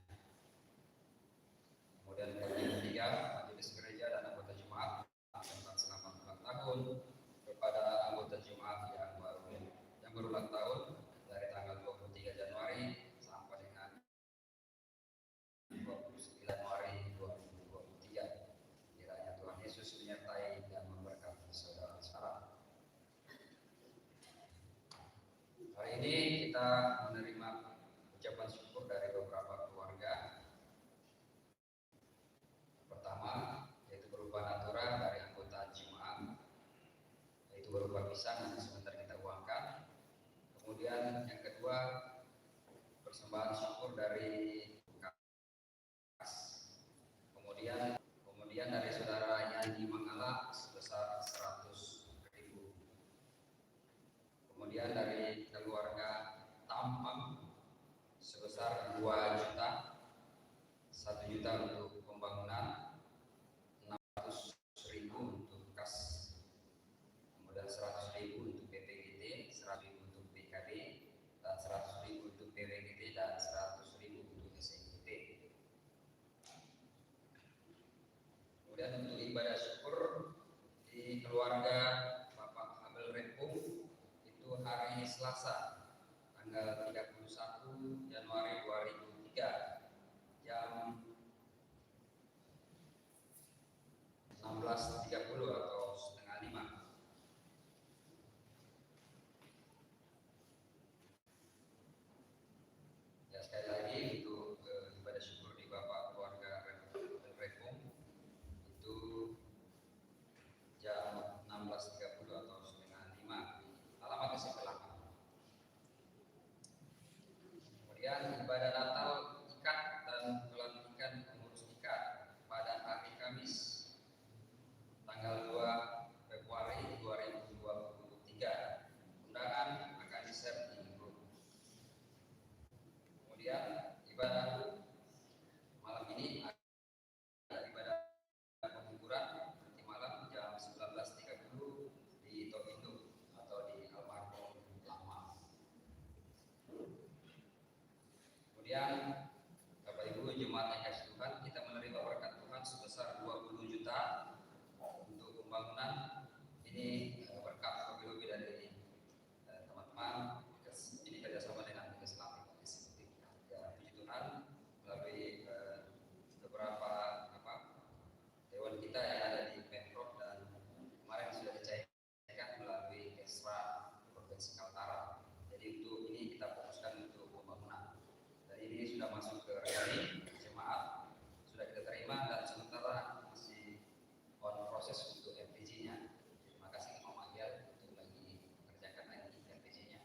Kemudian poin yang ketiga, majelis gereja dan anggota jemaat mengucapkan selamat ulang tahun kepada anggota jemaat yang berulang tahun dari tanggal 23 Januari sampai dengan 29 Januari 2023. Kiranya Tuhan Yesus menyertai dan memberkati saudara-saudara. Hari ini kita menerima ucapan syukur dari beberapa keluarga. Pertama, yaitu berupa natural dari anggota jemaat, yaitu berupa pisang nanti sebentar kita uangkan. Kemudian yang kedua, persembahan syukur dari kas. Kemudian dari saudara Yandi Mangala sebesar 100.000. Kemudian dari keluarga Tampang sebesar 2 juta, 1 juta untuk pembangunan, 600.000 untuk kas, kemudian 100.000 untuk BPGT, 100.000 untuk BKD, dan 100.000 untuk PWGT, dan 100.000 untuk SNGT. Kemudian untuk ibadah syukur di keluarga Bapak Abel Repung itu hari Selasa tanggal 31 Januari 2003 jam 16.30 atau setengah 5. Ya, sekali lagi untuk ibadah syukur di Bapak keluarga Repung itu jam 16.30 atau setengah 5 di alamat sebelah. Kemudian ibadah Natal ikat dan pelantikan pengurus ikat pada hari Kamis tanggal 2 Februari 2023. Undangan akan di-share di grup. Kemudian ibadah malam ini ada ibadah penghiburan nanti malam jam 19.30 di Topindo atau di Almarhum Lama. Kemudian Bapak Ibu jemaat yang kasih Tuhan, kita menerima berkat Tuhan sebesar 20 juta untuk pembangunan. Ini berkat lebih dari teman-teman. Ini kerjasama dengan Islamic Executive. Ya, puji Tuhan melalui beberapa dewan kita yang ada di Pemprov dan kemarin sudah dicairkan melalui Kesra Provinsi Kaltara. Jadi untuk ini kita fokuskan untuk pembangunan. Dan ini sudah masuk ke rekening jemaat, sudah kita terima dan sementara masih on proses untuk LPG-nya. Terima kasih Mama Gial untuk lagi mengerjakan lagi LPG-nya.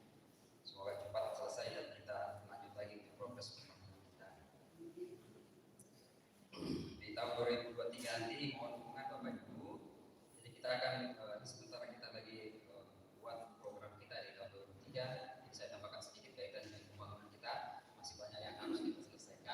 Semoga cepat selesai dan kita lanjut lagi untuk progres pembangunan kita. Di tahun 2023 nanti mohon dukungan Bapak Ibu. Jadi kita akan sementara kita lagi buat program kita di tahun 2023. Jadi saya tambahkan sedikit kaitan dengan pembangunan kita. Masih banyak yang harus kita selesaikan.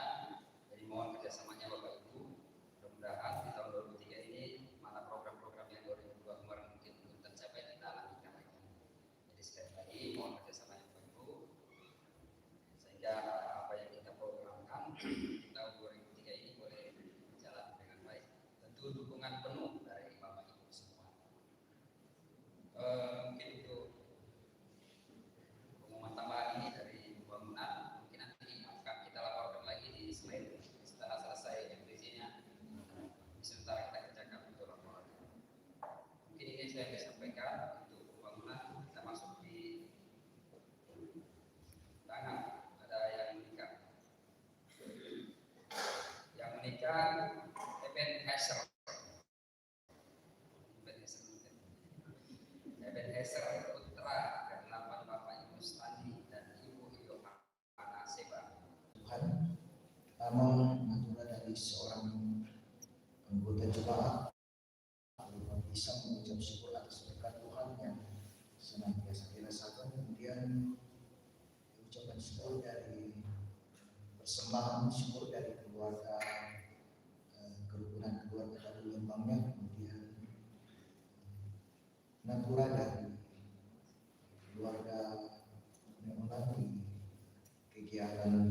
Pangeran Ebenezer. Ebenezer putra ke-8 Bapak Ibu Standi dan Ibu Yohana Seba. Tuhan, pertama natura dari seorang anggota jemaat bisa mengucap syukur atas berkat Tuhan yang senantiasa dirasakan. Kemudian ucapan syukur dari persembahan syukur dari keluarga kerukunan keluarga dari Lembangnya, kemudian natura dari keluarga mengulangi kegiatan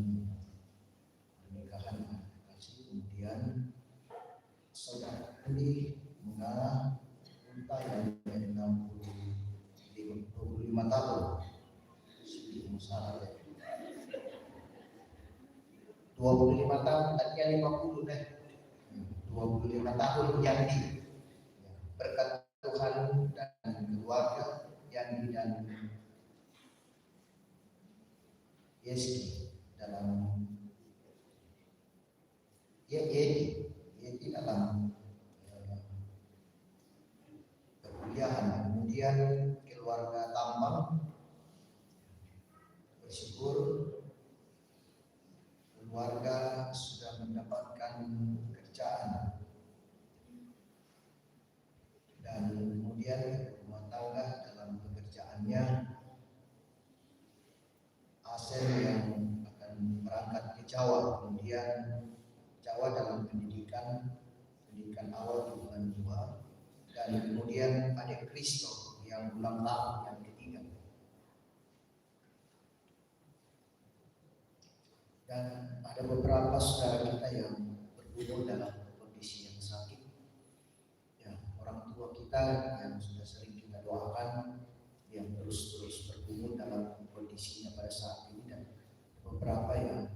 pernikahan kasih, kemudian saudara ini mengarah unta yang 25 tahun sebelum salah ya. 25 tahun tadinya 50 deh. 25 tahun Yandi berkat Tuhan dan keluarga Yandi dan Yeski dalam Yedi dalam perkuliahan. Kemudian keluarga Tambang bersyukur keluarga sudah mendapatkan pekerjaan, dan kemudian rumah tangga dalam pekerjaannya Asel yang akan berangkat ke Jawa, kemudian Jawa dalam pendidikan awal di bulan 2, dan kemudian adik Kristo yang ulang tahun yang ketiga. Dan ada beberapa saudara kita yang bergumul dalam kondisi yang sakit. Ya, orang tua kita yang sudah sering kita doakan yang terus bergumul dalam kondisinya pada saat ini, dan beberapa yang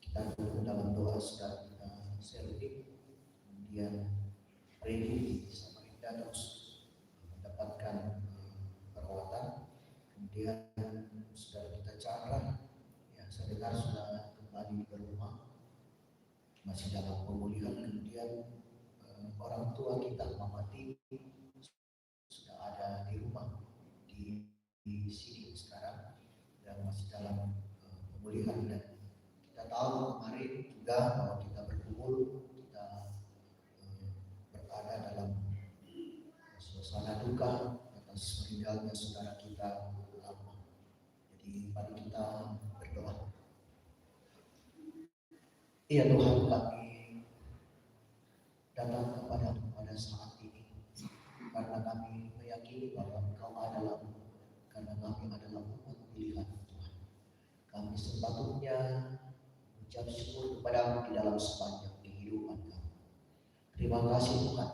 kita dukung dalam doa saudara kita Selvi, kemudian Redi di Samarinda terus mendapatkan perawatan, kemudian saudara kita Chandra ya saya dengar sudah kembali ke rumah masih dalam pemulihan, kemudian orang tua kita Mama Tini sudah ada di rumah di sini sekarang dan masih dalam pemulihan. Dan kita tahu kemarin juga bahwa kita berkumpul, kita berada dalam suasana duka atas meninggalnya saudara kita lama. Jadi mari kita berdoa. Ya Tuhan, kami datang kepadamu pada saat ini karena kami meyakini bahwa Engkau adalah, karena kami adalah umat pilihan Tuhan. Kami sepatutnya ucap syukur kepadamu di dalam sepanjang kehidupan kami. Terima kasih Tuhan,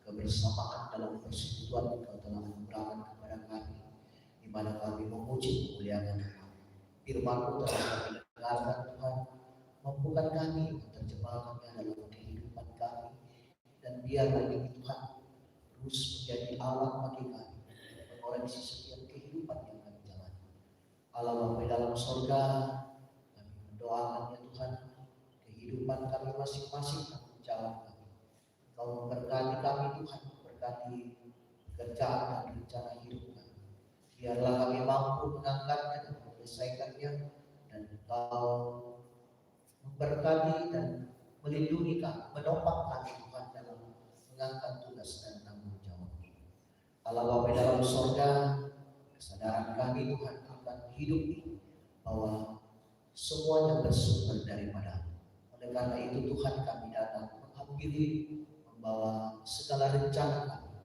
kebersamaan dalam persekutuan Engkau telah anugerahkan kepada kami, di mana kami memuji memuliakan Tuhan. Firman-Mu telah kami dengarkan Tuhan, mampukan kami menerjemahkannya dalam kehidupan kami, dan biarlah ini Tuhan terus menjadi alat bagi kami mengoreksi setiap kehidupan yang kami jalani. Allah Bapa dalam surga, kami mendoakannya Tuhan, kehidupan kami masing-masing tanggung jawab kami. Kau memberkati kami Tuhan, memberkati pekerjaan dan rencana hidup kami. Biarlah kami mampu mengangkatnya dan menyelesaikannya, dan Kau memberkati dan melindungi kami, menopang kami Tuhan dalam mengangkat tugas dan tanggung jawab ini. Allah Bapa dalam surga, kesadaran kami Tuhan akan hidup ini bahwa semuanya bersumber daripada-Mu. Oleh karena itu Tuhan, kami datang menghampiri, membawa segala rencana kami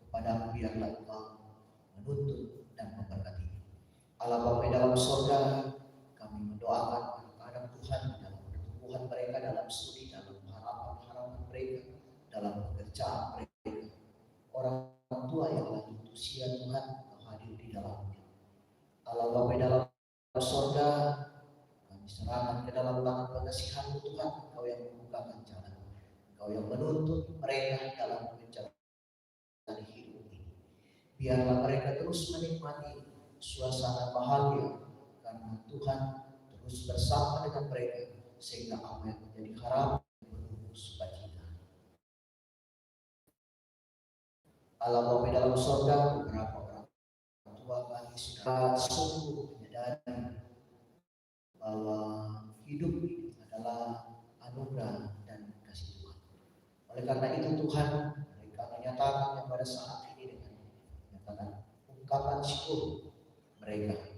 kepada-Mu, biarlah Engkau menuntun dan memberkati. Allah Bapa dalam surga, kami mendoakan anak-anak Tuhan dalam pertumbuhan mereka, dalam studi, dalam harapan-harapan mereka, dalam pekerjaan mereka. Orang tua yang lagi usia Tuhan, Engkau hadir di dalamnya. Allah Bapa dalam surga, kami serahkan ke dalam tangan pengasihan-Mu Tuhan. Engkau yang membukakan jalan, Engkau yang menuntut mereka dalam menjalani hidup ini. Biarlah mereka terus menikmati suasana bahagia, karena Tuhan terus bersama dengan mereka sehingga apa yang menjadi harapan menunggu sukacita. Allah Bapa dalam surga, beberapa orang tua kami sudah sungguh menyadari bahwa hidup ini adalah anugerah dan kasih Tuhan. Oleh karena itu Tuhan, mereka menyatakan pada saat ini dengan menyatakan ungkapan syukur mereka.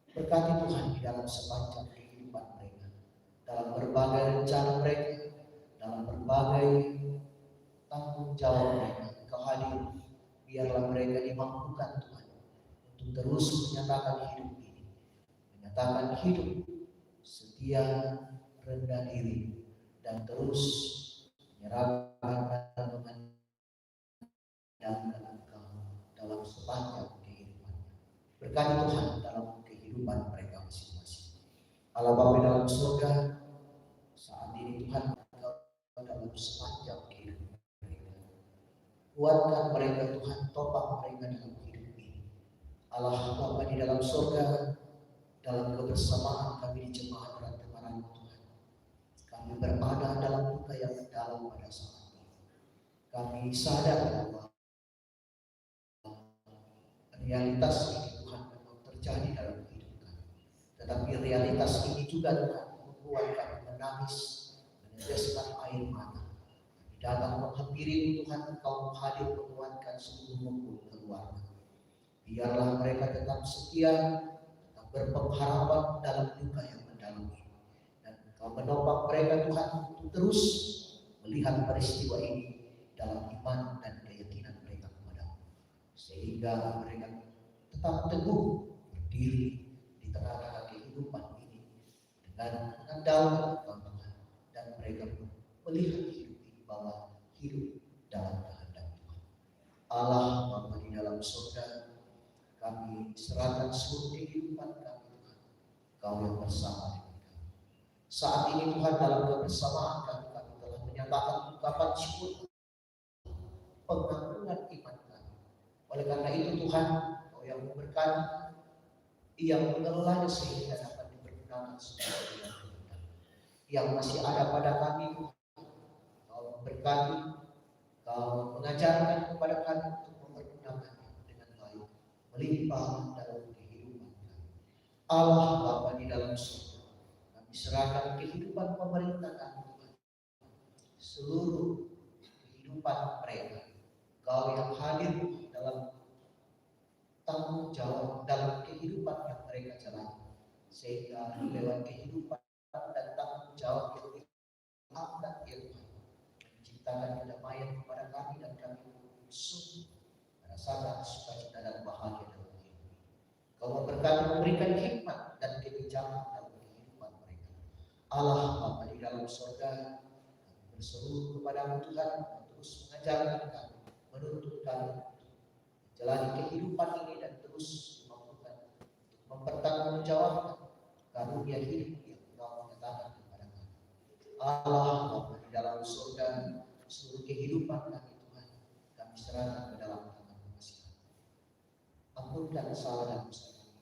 Berkati Tuhan di dalam sepanjang kehidupan mereka, dalam berbagai rencana mereka, dalam berbagai tanggung jawab mereka. Engkau hadir, biarlah mereka dimampukan Tuhan untuk terus menyatakan hidup ini, menyatakan hidup setia, rendah diri, dan terus menyerahkan dan mengandalkan Engkau dalam sepanjang kehidupannya. Berkati Tuhan dalam kehidupan mereka masing-masing. Allah Bapa dalam surga, saat ini Tuhan Engkau dalam sepanjang kehidupan mereka. Kuatkan mereka Tuhan, topang mereka dalam hidup ini. Allah Bapa di dalam surga, dalam kebersamaan kami di jemaat Rantai-Rantai Tuhan, kami berada dalam duka yang mendalam pada saat ini. Kami sadar bahwa realitas ini Tuhan memang terjadi dalam hidup kami. Tetapi realitas ini juga Tuhan membuat kami menangis, meneteskan air mata. Kami datang menghampiri Tuhan, Engkau hadir menguatkan seluruh rumpun keluarga. Biarlah mereka tetap setia, tetap berpengharapan dalam duka yang mendalam ini. Dan Engkau menopang mereka Tuhan untuk terus melihat peristiwa ini dalam iman dan keyakinan mereka kepadamu. Sehingga mereka tetap teguh berdiri di tengah-tengah kehidupan ini dengan mengandalkan Engkau Tuhan, dan mereka melihat hidup ini bahwa hidup dalam kehendak Tuhan. Allah Bapa di dalam surga, kami serahkan seluruh kehidupan kami Tuhan, Kau yang bersama dengan kami. Saat ini Tuhan dalam kebersamaan kami telah menyatakan ungkapan syukur, pengampunan iman kami. Oleh karena itu Tuhan, Kau yang memberkati, yang mengelolanya sehingga dapat dipergunakan sebagai yang kehendak. Yang masih ada pada kami Tuhan, Kau memberkati, Kau mengajarkan kepada kami untuk mempergunakannya dengan baik, melimpah dalam kehidupan kami. Allah Bapa di dalam surga, kami serahkan kehidupan pemerintah kami Tuhan, seluruh kehidupan mereka. Kau yang hadir dalam tanggung jawab dalam kehidupan yang mereka jalani, sehingga lewat kehidupan dan tanggung jawab yang diangkat ya Tuhan, menciptakan kedamaian kepada kami, dan kami sungguh merasakan sukacita dan bahagia dalam hidup. Kau memberkati, memberikan hikmat dan kebijakan dalam kehidupan mereka. Allah Bapa di dalam surga, kami berseru kepadamu Tuhan, terus mengajarkan kami, menuntut kami menjalani kehidupan ini, dan terus memampukan untuk mempertanggungjawabkan karunia hidup yang Kau nyatakan kepada kami. Allah Bapa di dalam surga, seluruh kehidupan kami Tuhan, kami serahkan ke dalam tangan kasih. Ampunkan salah dan dosa kami,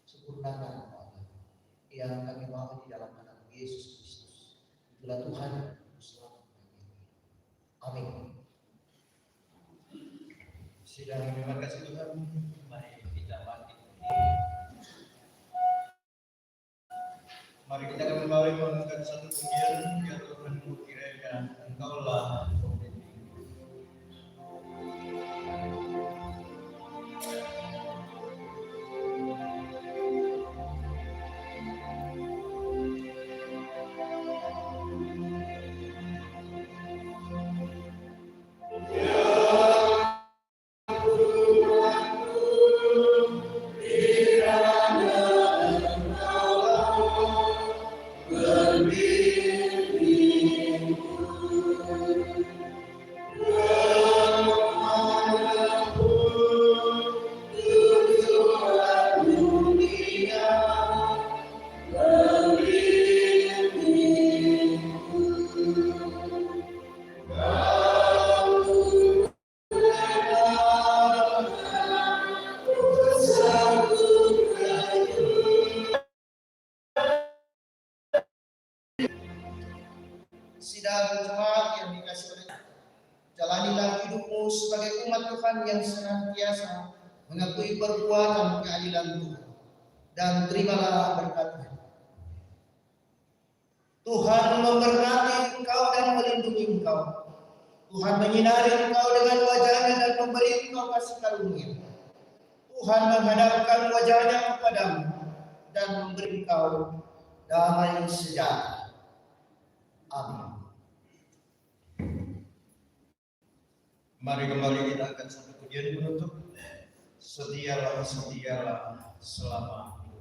sempurnakan Allah yang kami mau di dalam nama Yesus Kristus. Itulah Tuhan dan selamat kami. Amin. Sidang terima kasih Tuhan. Mari kita bangkit. Mari kita kembali mengangkat satu pujian, ya Tuhan kiranya Engkaulah pemimpin. Berdiri sidang jemaat yang dikasih oleh jalanilah hidupmu sebagai umat Tuhan yang senantiasa mengakui perbuatan keadilan Tuhan, dan terimalah berkat-Nya. Tuhan memberkati engkau dan melindungi engkau. Tuhan menyinari engkau dengan wajah-Nya dan memberi engkau kasih karunia. Tuhan menghadapkan wajah-Nya kepadamu dan memberi engkau damai sejahtera. Amin. Mari kembali kita akan satu pujian penutup. Setialah, setialah selama hidup.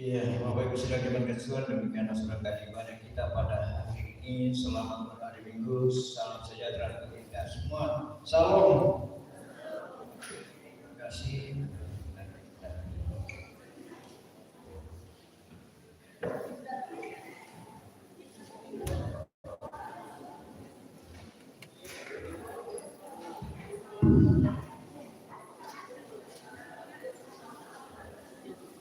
Iya, Bapak Ibu sedang diberkati Tuhan, demikian surat ibadah kita pada hari ini. Selamat berhari Minggu, salam sejahtera untuk kita semua. Salam.